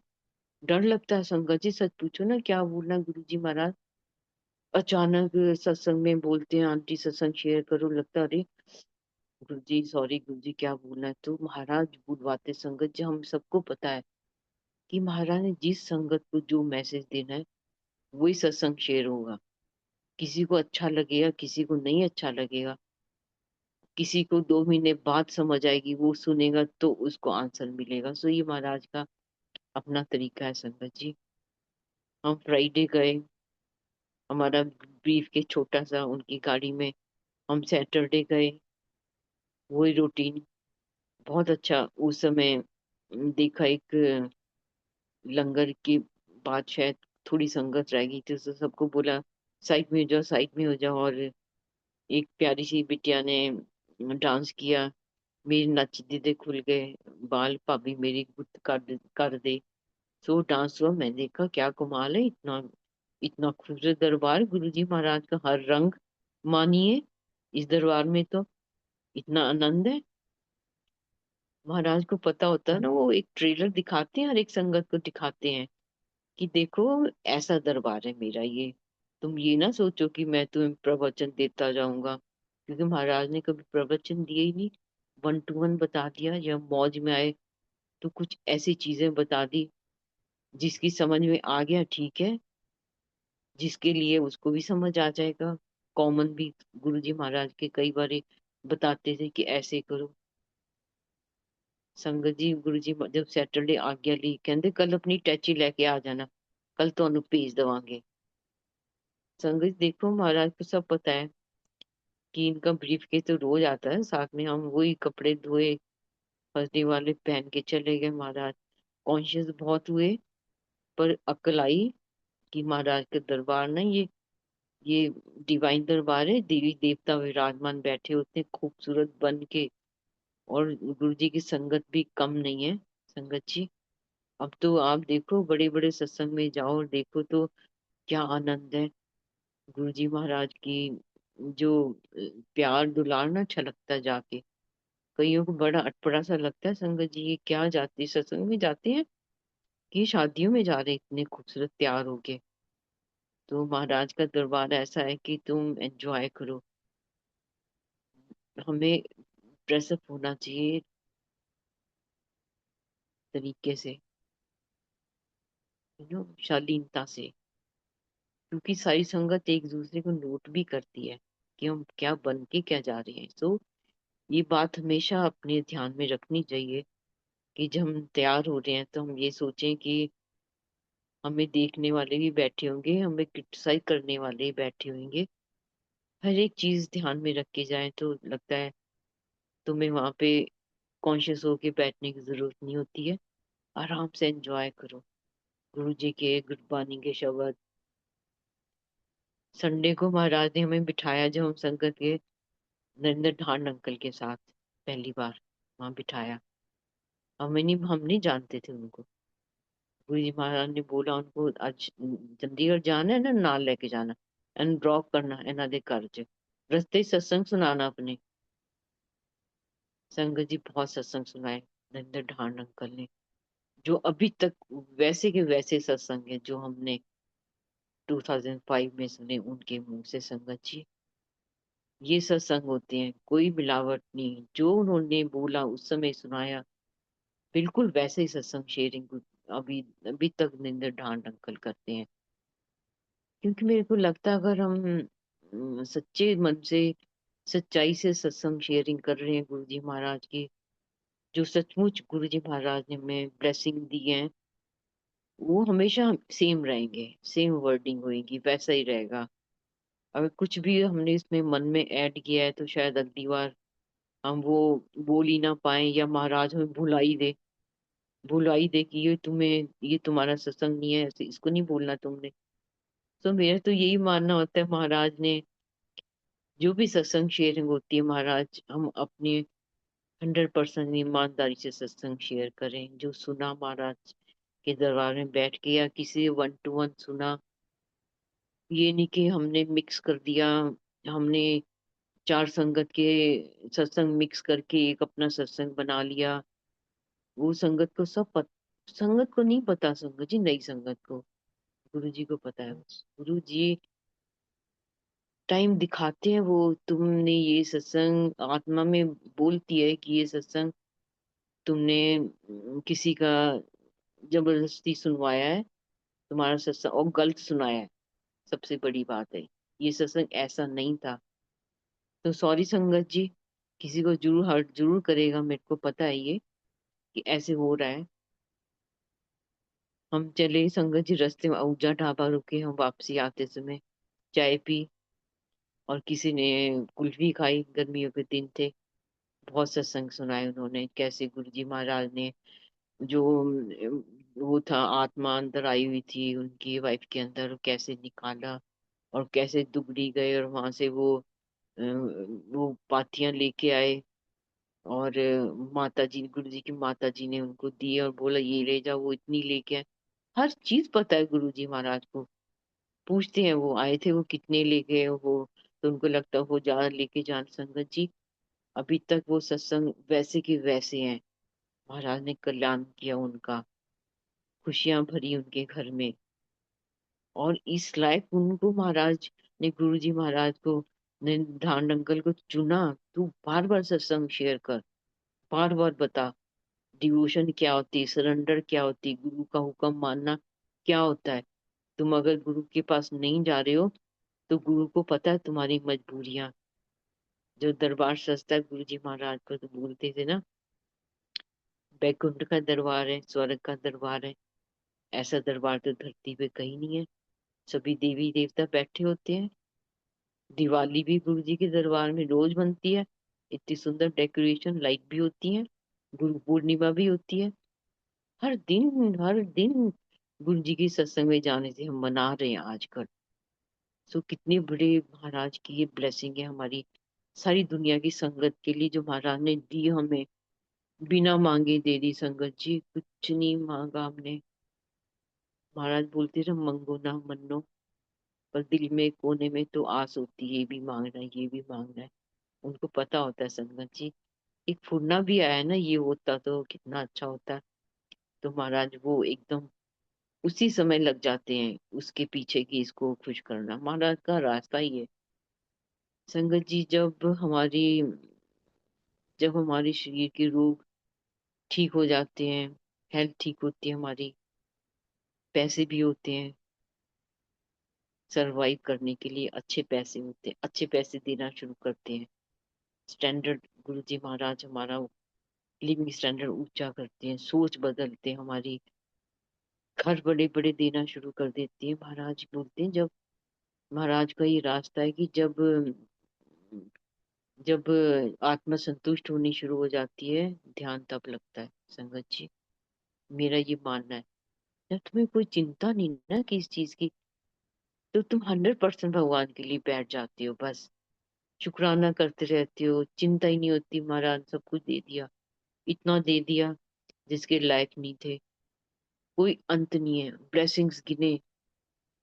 [SPEAKER 2] डर लगता है संगत जी, सच पूछो ना क्या बोलना गुरु जी महाराज अचानक सत्संग में बोलते हैं आंटी सत्संग शेयर करो, लगता है अरे गुरु जी सॉरी गुरु जी क्या बोलना है। तो महाराज बुलवाते संगत जी। हम सबको पता है कि महाराज ने जिस संगत को जो मैसेज देना है वही सत्संग शेयर होगा। किसी को अच्छा लगेगा, किसी को नहीं अच्छा लगेगा, किसी को 2 महीने बाद समझ आएगी, वो सुनेगा तो उसको आंसर मिलेगा। सो ये महाराज का अपना तरीका है संगत जी। हम फ्राइडे गए, हमारा ब्रीफ के छोटा सा उनकी गाड़ी में। हम सैटरडे गए, वही रूटीन बहुत अच्छा। उस समय देखा एक लंगर के बाद शायद थोड़ी संगत रह गई थी तो सबको बोला साइड में हो जाओ, साइड में हो जाओ। और एक प्यारी सी बिटिया ने डांस किया, मेरी नच दीदे खुल गए, बाल भाभी मेरी गुੱਤ कर दे। सो डांस हुआ, मैंने देखा क्या कमाल है, इतना इतना खूबसूरत दरबार गुरु जी महाराज का हर रंग मानिए इस दरबार में तो इतना आनंद है। महाराज को पता होता है ना, वो एक ट्रेलर दिखाते हैं, हर एक संगत को दिखाते हैं कि देखो ऐसा दरबार है मेरा ये। तुम ये ना सोचो कि मैं तुम्हें प्रवचन देता जाऊंगा, क्योंकि महाराज ने कभी प्रवचन दिए ही नहीं। 1 to 1 बता दिया, जब मौज में आए तो कुछ ऐसी चीजें बता दी जिसकी समझ में आ गया ठीक है, जिसके लिए उसको भी समझ आ जाएगा। कॉमन भी गुरु जी महाराज के कई बार बताते थे कि ऐसे करो। संगत जी गुरु जी जब सैटरडे आज्ञा ली, कहते कल अपनी टैची लेके आ जाना, कल ਤੁਹਾਨੂੰ ਭੇਜ देवांगे। संगत देखो महाराज को सब पता है कि इनका ब्रीफ केस तो रोज आता है साथ में। हम वही कपड़े धोए फर्स्ट डे वाले पहन के चले गए। महाराज कॉन्शियस बहुत हुए, पर अक्ल आई कि महाराज के दरबार ना ये डिवाइन दरबार है, देवी देवता विराजमान बैठे होते हैं खूबसूरत बन के। और गुरु जी की संगत भी कम नहीं है संगत जी। अब तो आप देखो बड़े बड़े सत्संग में जाओ और देखो तो क्या आनंद है। गुरु जी महाराज की जो प्यार दुलार ना छलकता है जाके। कईयों को बड़ा अटपटा सा लगता है संगत जी, ये क्या जाते सत्संग में जाते हैं कि शादियों में जा रहे हैं इतने खूबसूरत तैयार होके। तो महाराज का दरबार ऐसा है कि तुम एंजॉय करो। हमें ड्रेसअप होना चाहिए तरीके से, शालीनता से, क्योंकि सारी संगत एक दूसरे को नोट भी करती है कि हम क्या बन के क्या जा रहे हैं। सो ये बात हमेशा अपने ध्यान में रखनी चाहिए कि जब हम तैयार हो रहे हैं तो हम ये सोचें कि हमें देखने वाले भी बैठे होंगे, हमें क्रिटिसाइज करने वाले भी बैठे होंगे। हर एक चीज ध्यान में रख के जाए तो लगता है तुम्हें वहां पे कॉन्शियस होके बैठने की जरूरत नहीं होती है। आराम से एंजॉय करो गुरु जी के गुरबानी के शब्द। संडे को महाराज ने हमें बिठाया जब हम संगत के नरेंद्र ढांड अंकल के साथ पहली बार वहां बिठाया। हम नहीं जानते थे उनको। गुरु जी महाराज ने बोला उनको आज चंडीगढ़ जाना है ना, नाल लेके जाना एंड ड्रॉप करना इन्हों दे घर च, रस्ते च सत्संग सुनाना अपने। संगत जी बहुत सत्संग सुनाए नरेंद्र ढांड अंकल ने, जो अभी तक वैसे के वैसे सत्संग है जो हमने 2005 में सुने उनके मुंह से संगत जी। ये सत्संग होते हैं, कोई मिलावट नहीं, जो उन्होंने बोला उस समय सुनाया, बिल्कुल वैसे ही सत्संग शेयरिंग अभी अभी तक निंदर ढांड अंकल करते हैं। क्योंकि मेरे को लगता है अगर हम सच्चे मन से सच्चाई से सत्संग शेयरिंग कर रहे हैं गुरु जी महाराज की, जो सचमुच गुरु जी महाराज ने हमें ब्लेसिंग दी है, वो हमेशा सेम रहेंगे, सेम वर्डिंग होगी, वैसा ही रहेगा। अगर कुछ भी हमने इसमें मन में ऐड किया है तो शायद अगली बार हम वो बोल ही ना पाए, या महाराज हमें भुलाई दे कि ये तुम्हें, ये तुम्हारा सत्संग नहीं है, ऐसे इसको नहीं बोलना तुमने। तो मेरा तो यही मानना होता है, महाराज ने जो भी सत्संग शेयरिंग होती है, महाराज हम अपनी 100% ईमानदारी से सत्संग शेयर करें। जो सुना महाराज के दरबार में बैठ के या किसी 1 to 1 सुना, ये नहीं कि हमने मिक्स कर दिया, हमने चार संगत के सत्संग मिक्स करके एक अपना सत्संग बना लिया। वो संगत को नहीं पता, संगत जी नई संगत को, गुरु जी को पता है। गुरु जी टाइम दिखाते हैं, वो तुमने ये सत्संग आत्मा में बोलती है कि ये सत्संग तुमने किसी का जबरदस्ती सुनवाया है, तुम्हारा सत्संग और गलत सुनाया है। सबसे बड़ी बात है, ये सत्संग ऐसा नहीं था। तो सॉरी संगत जी, किसी को जरूर हर्ट जरूर करेगा, मेरे को पता है ये कि ऐसे हो रहा है। हम चले संगत जी, रास्ते में ऊंचा ढाबा रुके, हम वापसी आते समय चाय पी और किसी ने कुल्फी खाई, गर्मियों के दिन थे। बहुत सत्संग सुनाए उन्होंने, कैसे गुरु जी महाराज ने जो वो था आत्मा अंदर आई हुई थी उनकी वाइफ के अंदर, कैसे निकाला और कैसे दुगड़ी गए, और वहां से वो पाथियां लेके आए, और माता जी, गुरु जी की माता जी ने उनको दी और बोला ये ले जाओ, वो इतनी लेके आए। हर चीज पता है गुरु जी महाराज को। पूछते हैं वो आए थे, वो कितने ले गए वो, तो उनको लगता है वो ज्यादा लेके जान। संगत जी अभी तक वो सत्संग वैसे के वैसे हैं। महाराज ने कल्याण किया उनका, खुशियां भरी उनके घर में। और इस लायक उनको महाराज ने, गुरु जी महाराज को ने धान अंकल को चुना। तू बार बार सत्संग शेयर कर, बार बार बता डिवोशन क्या होती है, सरेंडर क्या होती है, गुरु का हुक्म मानना क्या होता है। तुम अगर गुरु के पास नहीं जा रहे हो तो गुरु को पता है तुम्हारी मजबूरियां। जो दरबार सजता है गुरु जी महाराज को, तो बोलते थे ना, बैकुंठ का दरबार है, स्वर्ग का दरबार है, ऐसा दरबार तो धरती पे कहीं नहीं है। सभी देवी देवता बैठे होते हैं। दिवाली भी गुरु जी के दरबार में रोज बनती है, इतनी सुंदर डेकोरेशन, लाइट भी होती है। गुरु पूर्णिमा भी होती है। हर दिन गुरु जी की सत्संग में जाने से हम मना रहे हैं आजकल। सो कितने बड़े महाराज की ये ब्लेसिंग है हमारी सारी दुनिया की संगत के लिए, जो महाराज ने दी हमें, बिना मांगे दे दी। संगत जी कुछ नहीं मांगा हमने। महाराज बोलते रहे मंगो ना मन्नो, पर दिल में कोने में तो आस होती है, ये भी मांगना है, ये भी मांगना है। उनको पता होता है संगत जी, एक फुरना भी आया ना, ये होता तो कितना अच्छा होता। तो महाराज वो एकदम उसी समय लग जाते हैं उसके पीछे कि इसको खुश करना, महाराज का रास्ता ही है। संगत जी जब हमारे शरीर के रोग ठीक हो जाते हैं, हेल्थ ठीक होती है हमारी, पैसे भी होते हैं सरवाइव करने के लिए, अच्छे पैसे होते हैं, अच्छे पैसे देना शुरू करते हैं। स्टैंडर्ड गुरु जी महाराज हमारा लिविंग स्टैंडर्ड ऊंचा करते हैं, सोच बदलते हैं हमारी, घर बड़े बड़े देना शुरू कर देते हैं। महाराज बोलते हैं, जब महाराज का ये रास्ता है कि जब आत्मा संतुष्ट होनी शुरू हो जाती है, ध्यान तब लगता है। संगत जी मेरा ये मानना है, जब तुम्हें कोई चिंता नहीं ना किस चीज की, तो तुम 100% भगवान के लिए बैठ जाते हो, बस शुक्राना करते रहते हो, चिंता ही नहीं होती। महाराज सब कुछ दे दिया, इतना दे दिया जिसके लायक नहीं थे, कोई अंत नहीं है। ब्लेसिंग्स गिने,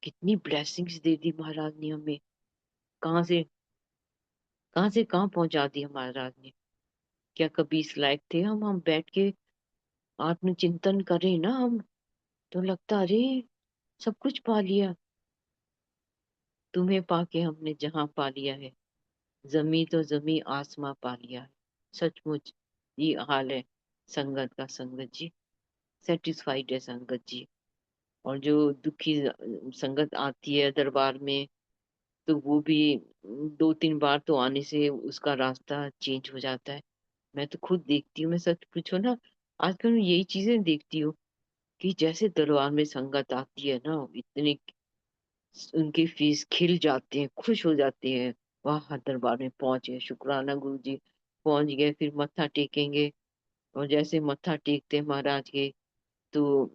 [SPEAKER 2] कितनी ब्लेसिंग्स दे दी महाराज ने हमें, कहाँ से कहाँ पहुंचा दिया महाराज ने। क्या कभी इस लायक थे हम बैठ के आत्मचिंतन करें ना हम, तो लगता अरे सब कुछ पा लिया। तुम्हें पाके हमने जहां पा लिया है, जमी तो जमी आसमां पा लिया है। सचमुच ये हाल है संगत का, संगत जी। सेटिस्फाइड है संगत जी। और जो दुखी संगत आती है दरबार में, तो वो भी 2-3 बार तो आने से उसका रास्ता चेंज हो जाता है। मैं तो खुद देखती हूँ, मैं सच पूछो ना, आजकल मैं यही चीजें देखती हूँ कि जैसे दरबार में संगत आती है ना, इतने उनके फेस खिल जाते हैं, खुश हो जाते हैं। वाह, दरबार में पहुंचे, शुक्राना गुरु जी, पहुंच गए। फिर मत्था टेकेंगे, और जैसे मत्था टेकते हैं महाराज के, तो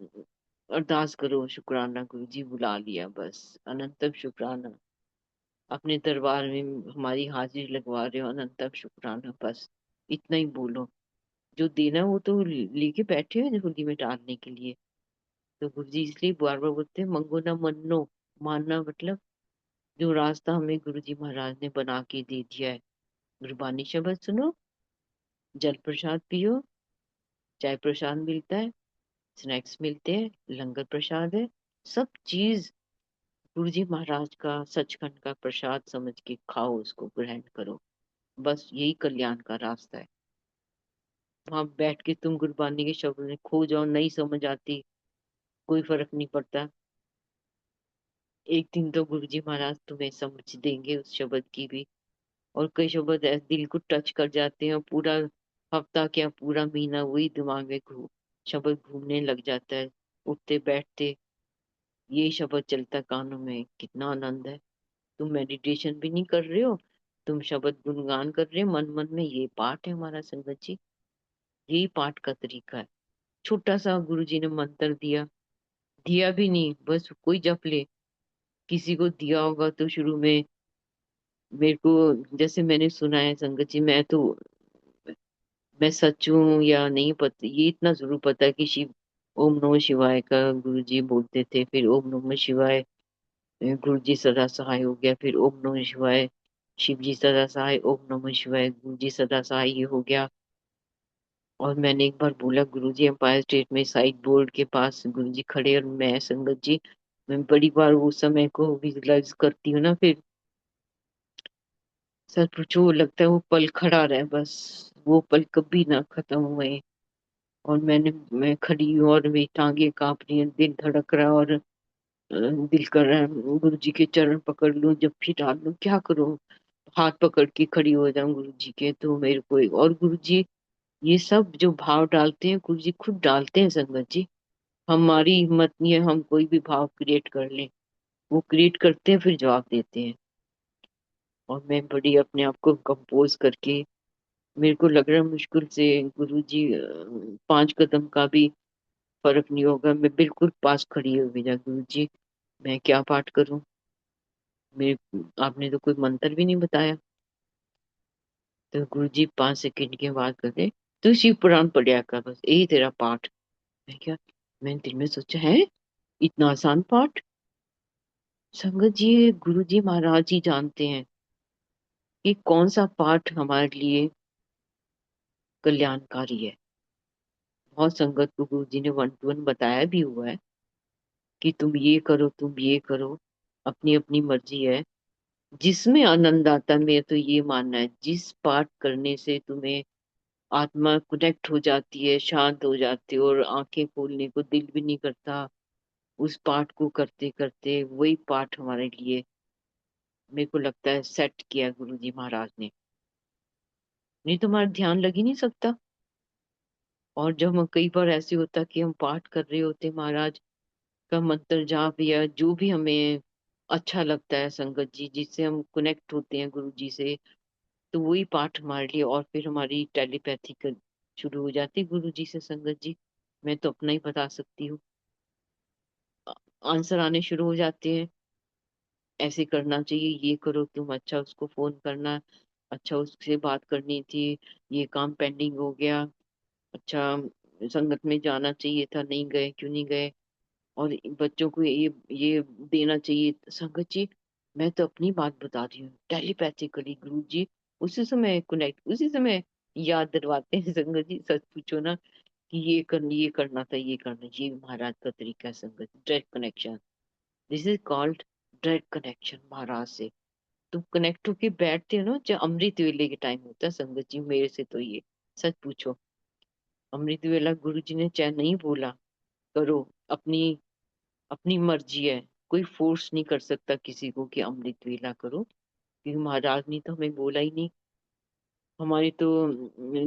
[SPEAKER 2] अरदास करो, शुक्राना गुरु जी बुला लिया, बस अनंतम शुक्राना, अपने दरबार में हमारी हाजिरी लगवा रहे हो, अनंतम शुक्राना, बस इतना ही बोलो। जो देना वो तो लेके बैठे हैं झोली में डालने के लिए। तो गुरु जी इसलिए बार बार बोलते हैं, मंगो ना मन्नो। मानना मतलब जो रास्ता हमें गुरु जी महाराज ने बना के दे दिया है। गुरबानी शब्द सुनो, जल प्रसाद पियो, चाय प्रसाद मिलता है, स्नैक्स मिलते हैं, लंगर प्रसाद है, सब चीज गुरु जी महाराज का, सचखंड का प्रसाद समझ के खाओ, उसको ग्रहण करो। बस यही कल्याण का रास्ता है। वहां बैठ के तुम गुरबानी के शब्द में खो जाओ, नहीं समझ आती, कोई फर्क नहीं पड़ता। एक दिन तो गुरु जी महाराज तुम्हें समझ देंगे उस शब्द की भी। और कई शब्द ऐसे दिल को टच कर जाते हैं, पूरा हफ्ता क्या पूरा महीना वही दिमाग में शब्द घूमने लग जाता है। उठते बैठते ये शब्द चलता कानों में, कितना आनंद है। तुम मेडिटेशन भी नहीं कर रहे हो, तुम शब्द गुणगान कर रहे हो मन मन में। ये पाठ है हमारा संगत जी, यही पाठ का तरीका है। छोटा सा गुरु जी ने मंत्र दिया, दिया भी नहीं, बस कोई जप ले। किसी को दिया होगा तो शुरू में, मेरे को जैसे मैंने सुना है संगत जी, मैं सच हूँ या नहीं पता, ये इतना जरूर पता है कि शिव, ओम नमः शिवाय का गुरु जी बोलते थे, फिर ओम नमः शिवाय गुरु जी सदा सहाय हो गया, फिर ओम नमः शिवाय शिव जी सदा सहाय, ओम नमः शिवाय गुरु जी सदा सहाय, ये हो गया। और मैंने एक बार बोला, गुरु जी एम्पायर स्टेट में साइड बोर्ड के पास गुरु जी खड़े, और मैं संगत जी, मैं बड़ी बार वो समय को विजुलाइज करती हूँ ना, फिर सच पूछो लगता है वो पल खड़ा रहे, बस वो पल कभी ना खत्म हुए। और मैं खड़ी हूँ और मेरी टांगे कांप रही हैं, दिल धड़क रहा है, और दिल कर रहा है गुरु जी के चरण पकड़ लूं, जप्फी डाल लूं, क्या करूं। हाथ पकड़ के खड़ी हो जाऊं गुरु जी के, तो मेरे को और गुरु जी ये सब जो भाव डालते हैं, गुरु जी खुद डालते हैं संगत जी। हमारी हिम्मत नहीं है हम कोई भी भाव क्रिएट कर लें, वो क्रिएट करते हैं, फिर जवाब देते हैं। और मैं बड़ी अपने आप को कंपोज करके, मेरे को लग रहा है मुश्किल से गुरु जी 5 कदम का भी फर्क नहीं होगा, मैं बिल्कुल पास खड़ी हूँ विजय गुरु जी। मैं क्या पाठ करूं, मेरे आपने तो कोई मंत्र भी नहीं बताया। तो गुरु जी 5 सेकंड के बाद कहते, तू शिव पुराण पढ़िया कर, बस यही तेरा पाठ। मैं क्या, मैंने दिल में सोचा है इतना आसान पाठ। संगत जी गुरु जी महाराज जी जानते हैं कि कौन सा पाठ हमारे लिए कल्याणकारी है। बहुत संगत को गुरु जी ने 1-to-1 बताया भी हुआ है कि तुम ये करो, तुम ये करो, अपनी अपनी मर्जी है। जिसमें आनंद आता है, मेरा तो ये मानना है, जिस पाठ करने से तुम्हें आत्मा कनेक्ट हो जाती है, शांत हो जाती है, और आंखें खोलने को दिल भी नहीं करता, उस पाठ को करते करते, वही पाठ हमारे लिए, मेरे को लगता है, सेट किया गुरु जी महाराज ने। नहीं तो हमारा ध्यान लग ही नहीं सकता। और जब हम कई बार ऐसे होता कि हम पाठ कर रहे होते महाराज का मंत्र जाप, या जो भी हमें अच्छा लगता है संगत जी, जिससे हम कनेक्ट होते हैं गुरु जी से, तो वही पाठ हमारे लिए, और फिर हमारी टेलीपैथी शुरू हो जाती है गुरु जी से संगत जी। मैं तो अपना ही बता सकती हूँ, आंसर आने शुरू हो जाते हैं। ऐसे करना चाहिए, ये करो तुम, अच्छा उसको फोन करना, अच्छा उससे बात करनी थी, ये काम पेंडिंग हो गया, अच्छा संगत में जाना चाहिए था, नहीं गए, क्यों नहीं गए, और बच्चों को ये देना चाहिए। संगत जी मैं तो अपनी बात बता रही हूँ, टेलीपैथिकली गुरु जी उसी समय कनेक्ट, उसी समय याद दिलवाते हैं संगत जी। सच पूछो ना कि ये करना था, ये करना, ये महाराज का तरीका है संगत, direct connection. This is called direct connection महाराज से। तुम कनेक्ट होके बैठते हो ना, जब अमृत वेले के टाइम होता है संगत जी, मेरे से तो ये सच पूछो, अमृत वेला गुरु जी ने चाहे नहीं बोला करो, अपनी अपनी मर्जी है, कोई फोर्स नहीं कर सकता किसी को कि अमृत वेला करो, क्योंकि महाराज ने तो हमें बोला ही नहीं। हमारे तो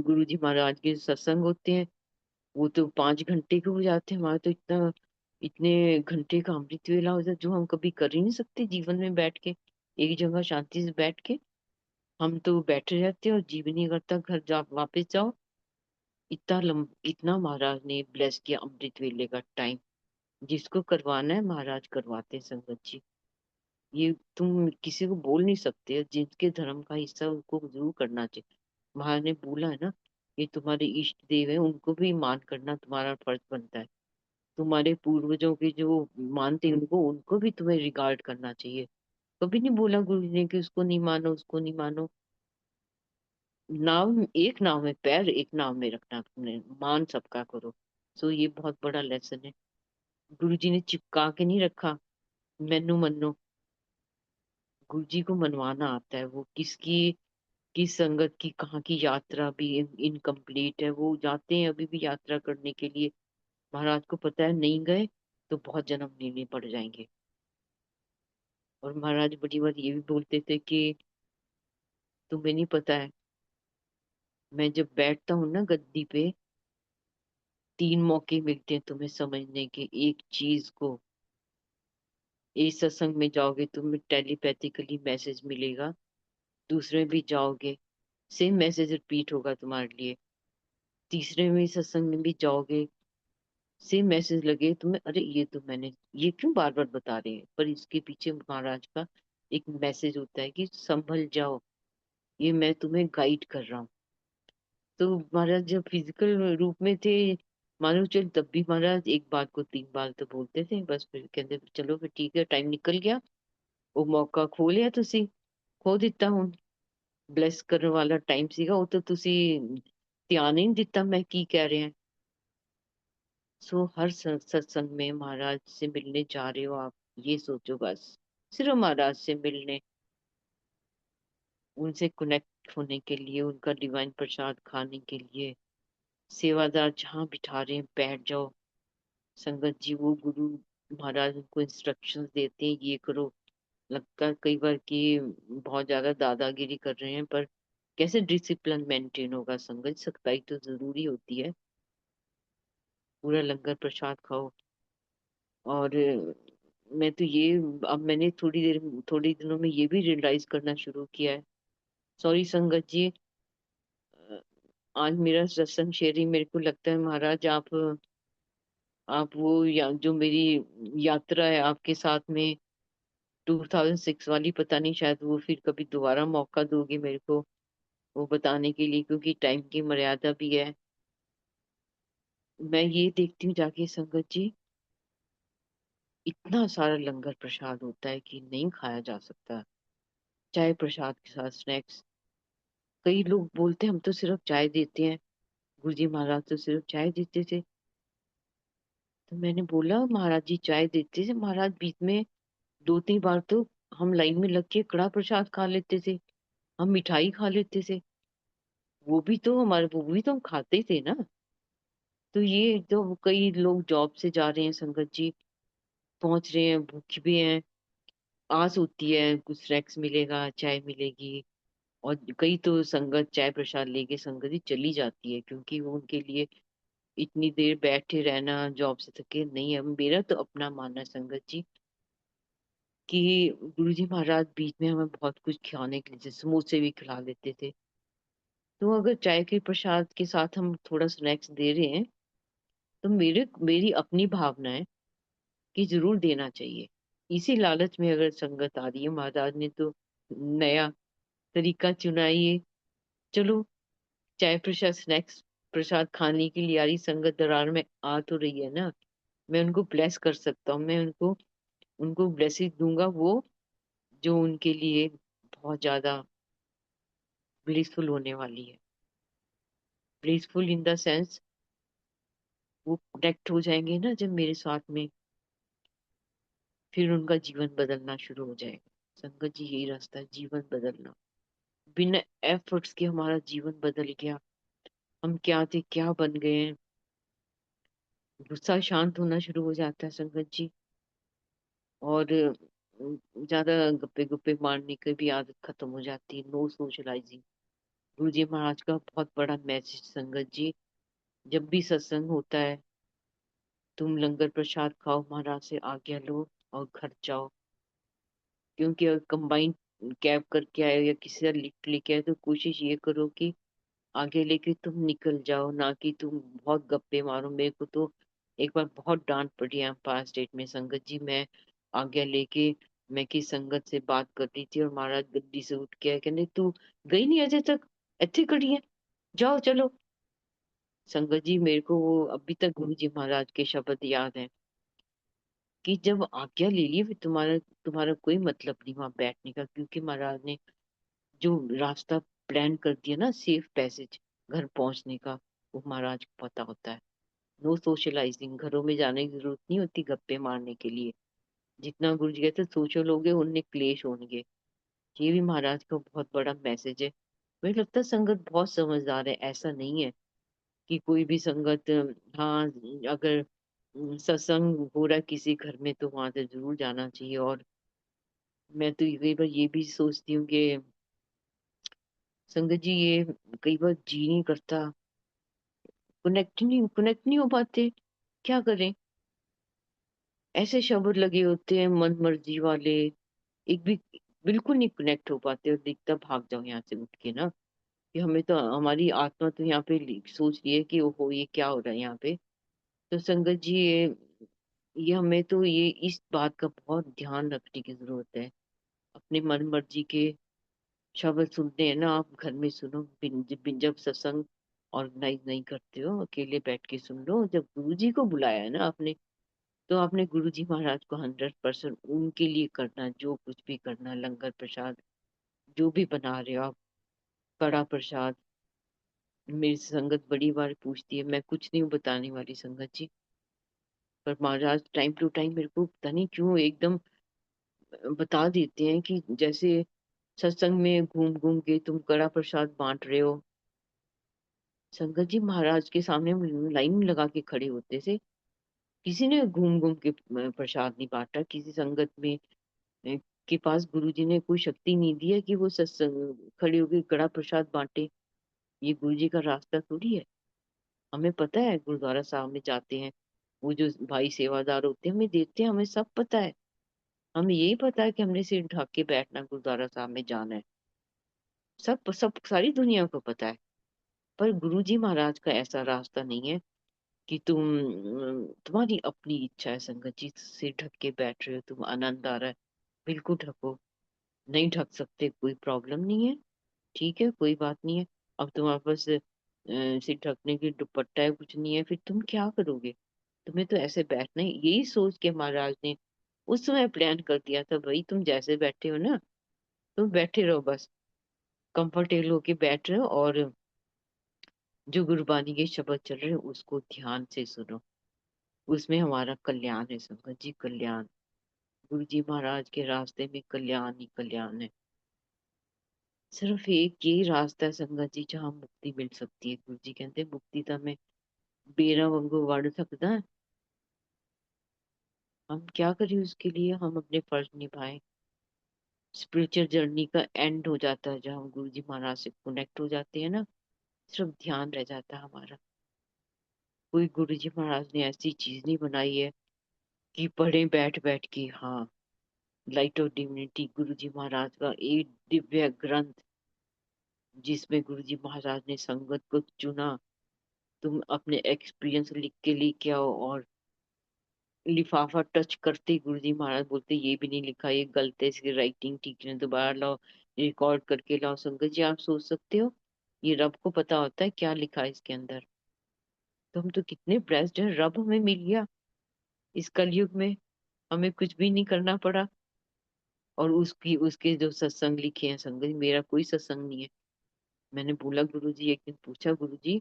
[SPEAKER 2] गुरु जी महाराज के सत्संग होते हैं, वो तो 5 घंटे के हो जाते हैं, हमारा तो इतने घंटे का अमृत वेला होता है जो हम कभी कर ही नहीं सकते जीवन में बैठ के, एक जगह शांति से बैठ के। हम तो बैठे रहते हैं और जीव नहीं करता, घर जा वापस जाओ। इतना महाराज ने ब्लेस किया अमृत वेले का टाइम, जिसको करवाना है महाराज करवाते हैं संगत जी। ये तुम किसी को बोल नहीं सकते, जिनके धर्म का हिस्सा उनको जरूर करना चाहिए। महाराज ने बोला है ना, ये तुम्हारे इष्ट देव है, उनको भी मान करना तुम्हारा फर्ज बनता है। तुम्हारे पूर्वजों के जो मानते हैं उनको, उनको भी तुम्हें रिगार्ड करना चाहिए। कभी नहीं बोला गुरु जी ने कि उसको नहीं मानो, उसको नहीं मानो। नाव एक नाव में पैर, एक नाव में रखना, तुमने मान सबका करो। सो ये बहुत बड़ा लेसन है। गुरु जी ने चिपका के नहीं रखा, मैनू मनो। गुरु जी को मनवाना आता है, वो किस संगत की कहाँ की यात्रा भी इनकम्प्लीट है, वो जाते हैं अभी भी यात्रा करने के लिए। महाराज को पता है नहीं गए तो बहुत जन्म लेने पड़ जाएंगे। और महाराज बड़ी बार ये भी बोलते थे कि तुम्हें नहीं पता है, मैं जब बैठता हूँ ना गद्दी पे, 3 मौके मिलते हैं तुम्हें समझने के एक चीज को। इस सत्संग में जाओगे तुम्हें टेलीपैथिकली मैसेज मिलेगा, दूसरे में भी जाओगे सेम मैसेज रिपीट होगा तुम्हारे लिए, तीसरे में सत्संग में भी जाओगे सेम मैसेज लगे तुम्हें, अरे ये तो मैंने, ये क्यों बार बार बता रहे हैं, पर इसके पीछे महाराज का एक मैसेज होता है कि संभल जाओ, ये मैं तुम्हें गाइड कर रहा हूँ। तो महाराज जब फिजिकल रूप में थे, मानो चल, तब भी महाराज एक बात को 3 बार तो बोलते थे, बस फिर कहते चलो फिर ठीक है, टाइम निकल गया, वो मौका खो लिया तुसी, खो ਦਿੱਤਾ ਹੁਣ। ब्लेस करने वाला टाइम सीगा, वो तो तुसी ध्यान ही नहीं दिता मैं की कह रहे हैं। सो हर सत्संग में महाराज से मिलने जा रहे हो आप, ये सोचो बस, सिर्फ महाराज से मिलने, उनसे कनेक्ट होने के लिए, उनका डिवाइन प्रसाद खाने के लिए। सेवादार जहाँ बिठा रहे हैं बैठ जाओ। संगत जी वो गुरु महाराज उनको इंस्ट्रक्शंस देते हैं, ये करो। लगता है कई बार कि बहुत ज्यादा दादागिरी कर रहे हैं, पर कैसे डिसिप्लिन मेंटेन होगा संगत, सख्ताई तो जरूरी होती है। पूरा लंगर प्रसाद खाओ। और मैं तो ये, अब मैंने थोड़ी दिनों में ये भी रियलाइज करना शुरू किया है। सॉरी संगत जी, अ, आज मेरा सत्संग शेयरिंग, मेरे को लगता है महाराज आप वो जो मेरी यात्रा है आपके साथ में 2006 वाली, पता नहीं शायद वो फिर कभी दोबारा मौका दोगे मेरे को वो बताने के लिए, क्योंकि टाइम की मर्यादा भी है। मैं ये देखती हूँ जाके संगत जी, इतना सारा लंगर प्रसाद होता है कि नहीं खाया जा सकता। चाय प्रसाद के साथ स्नैक्स, कई लोग बोलते हैं हम तो सिर्फ चाय देते हैं, गुरुजी महाराज तो सिर्फ चाय देते थे। तो मैंने बोला महाराज जी चाय देते थे, महाराज बीच में 2-3 बार तो हम लाइन में लग के कड़ा प्रसाद खा लेते थे, हम मिठाई खा लेते थे, वो भी तो हम खाते ही थे ना। तो ये तो कई लोग जॉब से जा रहे हैं संगत जी, पहुंच रहे हैं भूखे भी हैं, आस होती है कुछ स्नैक्स मिलेगा, चाय मिलेगी। और कई तो संगत चाय प्रसाद लेके संगत ही चली जाती है, क्योंकि वो उनके लिए इतनी देर बैठे रहना जॉब से थके नहीं है। मेरा तो अपना मानना है संगत जी कि गुरु जी महाराज बीच में हमें बहुत कुछ खिलाने के लिए, जैसे समोसे भी खिला देते थे। तो अगर चाय के प्रसाद के साथ हम थोड़ा स्नैक्स दे रहे हैं, तो मेरी अपनी भावना है कि जरूर देना चाहिए। इसी लालच में अगर संगत आ रही है, महाराज ने तो नया तरीका चुना है ये। चलो, चाय प्रसाद स्नैक्स प्रसाद खाने के लिए आ रही संगत दरार में आ तो रही है ना, मैं उनको ब्लेस कर सकता हूँ, मैं उनको उनको ब्लेसिंग दूंगा, वो जो उनके लिए बहुत ज्यादा ब्लिसफुल होने वाली है। ब्लिसफुल इन द सेंस, वो कनेक्ट हो जाएंगे ना जब मेरे साथ में, फिर उनका जीवन बदलना शुरू हो जाएगा। संगत जी यही रास्ता है, जीवन बदलना। बिना एफर्ट्स के हमारा जीवन बदल गया, हम क्या थे क्या बन गए हैं। गुस्सा शांत होना शुरू हो जाता है संगत जी। और ज्यादा गप्पे गुप्पे मारने की भी आदत खत्म हो जाती है। No socialising. गुरु जी महाराज का बहुत बड़ा मैसेज संगत जी, जब भी सत्संग होता है तुम लंगर प्रसाद खाओ, महाराज से आज्ञा लो और घर जाओ। क्योंकि अगर कंबाइन कैब करके आए हो या किसी से लिफ्ट लेके आए तो कोशिश ये करो कि आगे लेके तुम निकल जाओ, ना कि तुम बहुत गप्पे मारो। मेरे को तो एक बार बहुत डांट पड़ी है पास डेट में संगत जी। मैं आज्ञा लेके मैं की संगत से बात कर रही थी और महाराज गद्दी से उठ के आए, कहने तू गई नहीं अजय तक, ਇੱਥੇ खड़ी है, जाओ चलो। संगत जी मेरे को वो अभी तक गुरु जी महाराज के शब्द याद है कि जब आज्ञा ले ली फिर तुम्हारा तुम्हारा कोई मतलब नहीं वहां बैठने का, क्योंकि महाराज ने जो रास्ता प्लान कर दिया ना, सेफ पैसेज घर पहुंचने का, वो महाराज को पता होता है। नो सोशलाइजिंग, घरों में जाने की जरूरत नहीं होती गप्पे मारने के लिए। जितना गुरु जी कहते सोशल लोगे उनने क्लेश होंगे। ये भी महाराज का बहुत बड़ा मैसेज है। मुझे लगता है संगत बहुत समझदार है। ऐसा नहीं है कि कोई भी संगत, हाँ, अगर सत्संग हो रहा है किसी घर में तो वहां से जरूर जाना चाहिए। और मैं तो कई बार ये भी सोचती हूँ कि संगत जी ये कई बार जी नहीं करता, कनेक्ट नहीं हो पाते, क्या करें। ऐसे शब्द लगे होते हैं मन मर्जी वाले, एक भी बिल्कुल नहीं कनेक्ट हो पाते और दिखता भाग जाओ यहाँ से उठ के ना, कि हमें तो हमारी आत्मा तो यहाँ पे सोच रही है कि ओहो ये क्या हो रहा है यहाँ पे। तो संगत जी ये हमें तो ये इस बात का बहुत ध्यान रखने की जरूरत है। अपने मन मर्जी के शब्द सुनते हैं ना आप, घर में सुनो। जब सत्संग ऑर्गेनाइज नहीं करते हो, अकेले बैठ के सुन लो। जब गुरु जी को बुलाया है ना आपने, तो आपने गुरु जी महाराज को 100% उनके लिए करना, जो कुछ भी करना, लंगर प्रसाद जो भी बना रहे हो आप, कड़ा प्रसाद। मेरी संगत बड़ी बार पूछती है, मैं कुछ नहीं बताने वाली संगत जी, पर महाराज टाइम टू टाइम मेरे को पता नहीं क्यों एकदम बता देते हैं कि जैसे सत्संग में घूम घूम के तुम कड़ा प्रसाद बांट रहे हो। संगत जी महाराज के सामने हम लाइन लगा के खड़े होते थे, किसी ने घूम घूम के प्रसाद नहीं बांटा। किसी संगत में अ, के पास गुरु जी ने कोई शक्ति नहीं दी है कि वो सत्संग खड़े होकर कड़ा प्रसाद बांटे। ये गुरु जी का रास्ता थोड़ी है। हमें पता है गुरुद्वारा साहब में जाते हैं, वो जो भाई सेवादार होते हैं हमें देते हैं, हमें सब पता है। हमें यही पता है कि हमने सिर ढक के बैठना, गुरुद्वारा साहब में जाना है। सब सब सारी दुनिया को पता है। पर गुरु जी महाराज का ऐसा रास्ता नहीं है कि तुम्हारी अपनी इच्छा है संगत जी, सिर ढक के बैठ रहे हो, तुम आनंद आ रहा है, बिल्कुल ढको। नहीं ढक सकते कोई प्रॉब्लम नहीं है, ठीक है, कोई बात नहीं है। अब तुम्हारे पास सिर ढकने की दुपट्टा है, कुछ नहीं है, फिर तुम क्या करोगे। तुम्हें तो ऐसे बैठना है। यही सोच के महाराज ने उस समय प्लान कर दिया था, भाई तुम जैसे बैठे हो ना, तुम बैठे रहो बस, कंफर्टेबल होके बैठ रहे हो और जो गुरबानी के शब्द चल रहे हैं उसको ध्यान से सुनो। उसमें हमारा कल्याण है संगत जी, कल्याण। गुरु जी महाराज के रास्ते में कल्याण ही कल्याण है। सिर्फ एक यही रास्ता है संगत जी जहाँ मुक्ति मिल सकती है। गुरु जी कहते हैं मुक्ति तो हमें बेरा वांगू वड़ सकता है। हम क्या करें उसके लिए, हम अपने फर्ज निभाएं। स्पिरिचुअल जर्नी का एंड हो जाता है जहाँ हम गुरु जी महाराज से कनेक्ट हो जाते हैं ना, सिर्फ ध्यान रह जाता है हमारा। कोई गुरु जी महाराज ने ऐसी चीज नहीं बनाई है कि पढ़े बैठ बैठ के। हाँ, लाइट ऑफ डिविनिटी गुरु जी महाराज का एक दिव्य ग्रंथ, जिसमें गुरु जी महाराज ने संगत को चुना। तुम अपने एक्सपीरियंस लिख के लेके आओ, और लिफाफा टच करते ही गुरु जी महाराज बोलते ये भी नहीं लिखा, ये गलत है, इसकी राइटिंग ठीक नहीं, दोबारा लाओ, रिकॉर्ड करके लाओ। संगत जी आप सोच सकते हो, ये रब को पता होता है क्या लिखा है इसके अंदर। तो हम तो कितने ब्लेस्ड हैं, रब हमें मिल गया इस कलयुग में, हमें कुछ भी नहीं करना पड़ा। और उसकी उसके जो सत्संग लिखे हैं संगत जी, मेरा कोई सत्संग नहीं है। मैंने बोला गुरु जी, एक दिन पूछा गुरु जी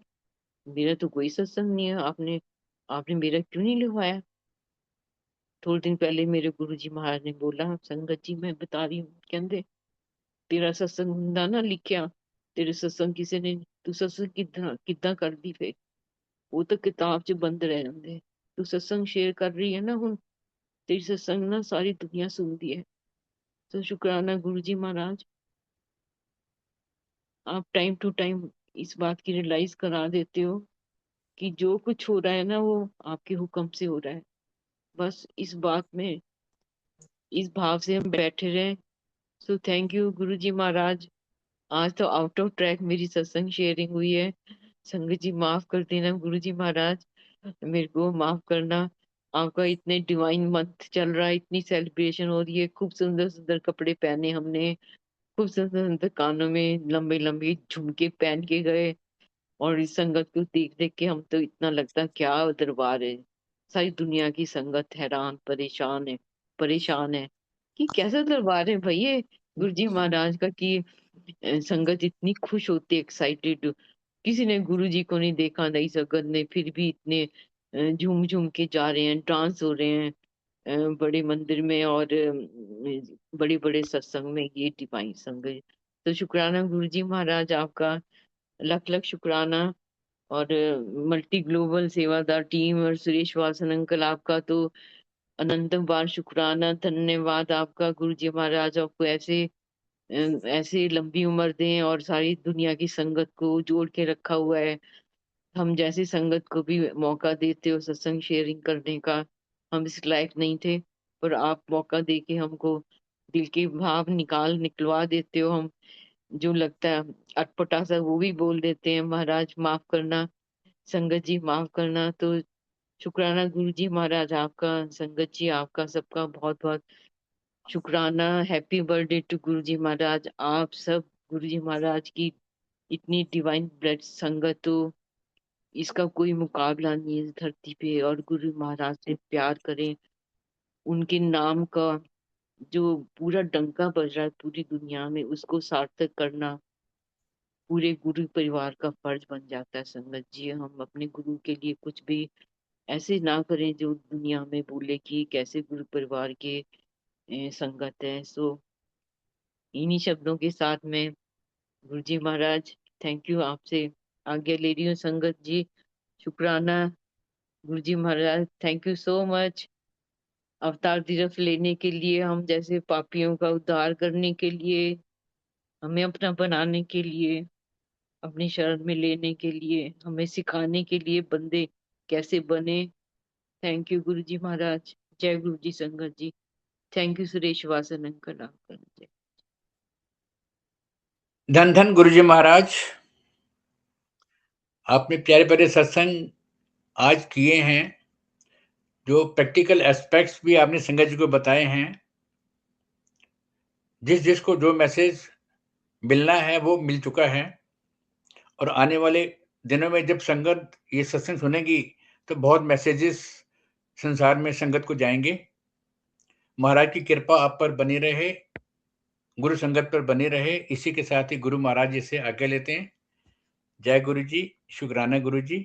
[SPEAKER 2] मेरा तो कोई सत्संग नहीं है, आपने आपने मेरा क्यों नहीं लिखवाया। थोड़े दिन पहले मेरे गुरु जी महाराज ने बोला, संगत जी मैं बता रही हूँ, कहते तेरा सत्संग हुंदा ना लिखिया, तेरे सत्संग किसी ने, तू सत्संग कितना कितना कर दी फिर, वो तो किताब च बंद रह जाते, तू सत्संग शेयर कर रही है ना हुन, तेरी सत्संग ना सारी दुनिया सुनती है। तो शुक्राना गुरु जी महाराज, आप टाइम टू टाइम इस बात की रियलाइज करा देते हो कि जो कुछ हो रहा है ना वो आपके हुक्म से हो रहा है। बस इस बात में, इस भाव से हम बैठे रहें। सो थैंक यू गुरु जी महाराज। आज तो आउट ऑफ ट्रैक मेरी सत्संग शेयरिंग हुई है, संगत जी माफ कर देना, गुरु जी महाराज मेरे को माफ करना। आपका इतने डिवाइन मंथ चल रहा है, इतनी सेलिब्रेशन हो रही है, खूब सुंदर सुंदर कपड़े पहने हमने, खूब सुंदर सुंदर कानों में लंबे लंबे झुमके पहन के गए, और इस संगत को देख देख के हम तो इतना लगता क्या दरबार है। सारी दुनिया की संगत हैरान परेशान है, परेशान है कि कैसा दरबार है भाई ये गुरु जी महाराज का, कि संगत इतनी खुश होती है, एक्साइटेड। किसी ने गुरु जी को नहीं देखा, नहीं संगत ने, फिर भी इतने झूम झूम के जा रहे हैं, डांस हो रहे हैं बड़े मंदिर में, और बड़े बड़े सत्संग में, ये डिवाइन संगत। तो शुक्राना गुरु जी महाराज आपका, लख लख शुक्राना। और मल्टी ग्लोबल सेवादार टीम और सुरेश वासन अंकल आपका तो अनंत बार शुक्राना, धन्यवाद आपका। गुरु जी महाराज आपको ऐसे ऐसे लंबी उम्र दें और सारी दुनिया की संगत को जोड़ के रखा हुआ है। हम जैसी संगत को भी मौका देते हो सत्संग शेयरिंग करने का, हम इस लायक नहीं थे, पर आप मौका दे के हमको दिल के भाव निकलवा देते हो। हम जो लगता है अटपटा सा वो भी बोल देते हैं, महाराज माफ करना, संगत जी माफ करना। तो शुक्राना गुरु जी महाराज आपका, संगत जी आपका, सबका बहुत बहुत शुक्राना। हैप्पी बर्थडे टू गुरु जी महाराज। आप सब गुरु जी महाराज की इतनी डिवाइन ब्लड संगत हो, इसका कोई मुकाबला नहीं है इस धरती पे। और गुरु महाराज से प्यार करें, उनके नाम का जो पूरा डंका बज रहा है पूरी दुनिया में, उसको सार्थक करना पूरे गुरु परिवार का फर्ज बन जाता है। संगत जी हम अपने गुरु के लिए कुछ भी ऐसे ना करें जो दुनिया में बोले कि कैसे गुरु परिवार के संगत है। सो इन्हीं शब्दों के साथ में गुरु जी महाराज थैंक यू, आपसे आज्ञा ले रही हूँ। संगत जी शुक्राना। गुरु जी महाराज थैंक यू सो मच, अवतार तीर्थ लेने के लिए, हम जैसे पापियों का उद्धार करने के लिए, हमें अपना बनाने के लिए, अपनी शरण में लेने के लिए, हमें सिखाने के लिए बंदे कैसे बने। थैंक यू गुरु जी महाराज। जय गुरु जी संगत जी। Thank you Suresh Vasan uncle आपका।
[SPEAKER 1] धन धन गुरु जी महाराज, आपने प्यारे प्यारे सत्संग आज किए हैं, जो प्रैक्टिकल एस्पेक्ट्स भी आपने संगत जी को बताए हैं। जिस जिसको जो मैसेज मिलना है वो मिल चुका है, और आने वाले दिनों में जब संगत ये सत्संग सुनेगी तो बहुत मैसेजेस संसार में संगत को जाएंगे। महाराज की कृपा आप पर बनी रहे, गुरु संगत पर बनी रहे, इसी के साथ ही गुरु महाराज जी से आज्ञा लेते हैं। जय गुरु जी, शुक्राना गुरु जी।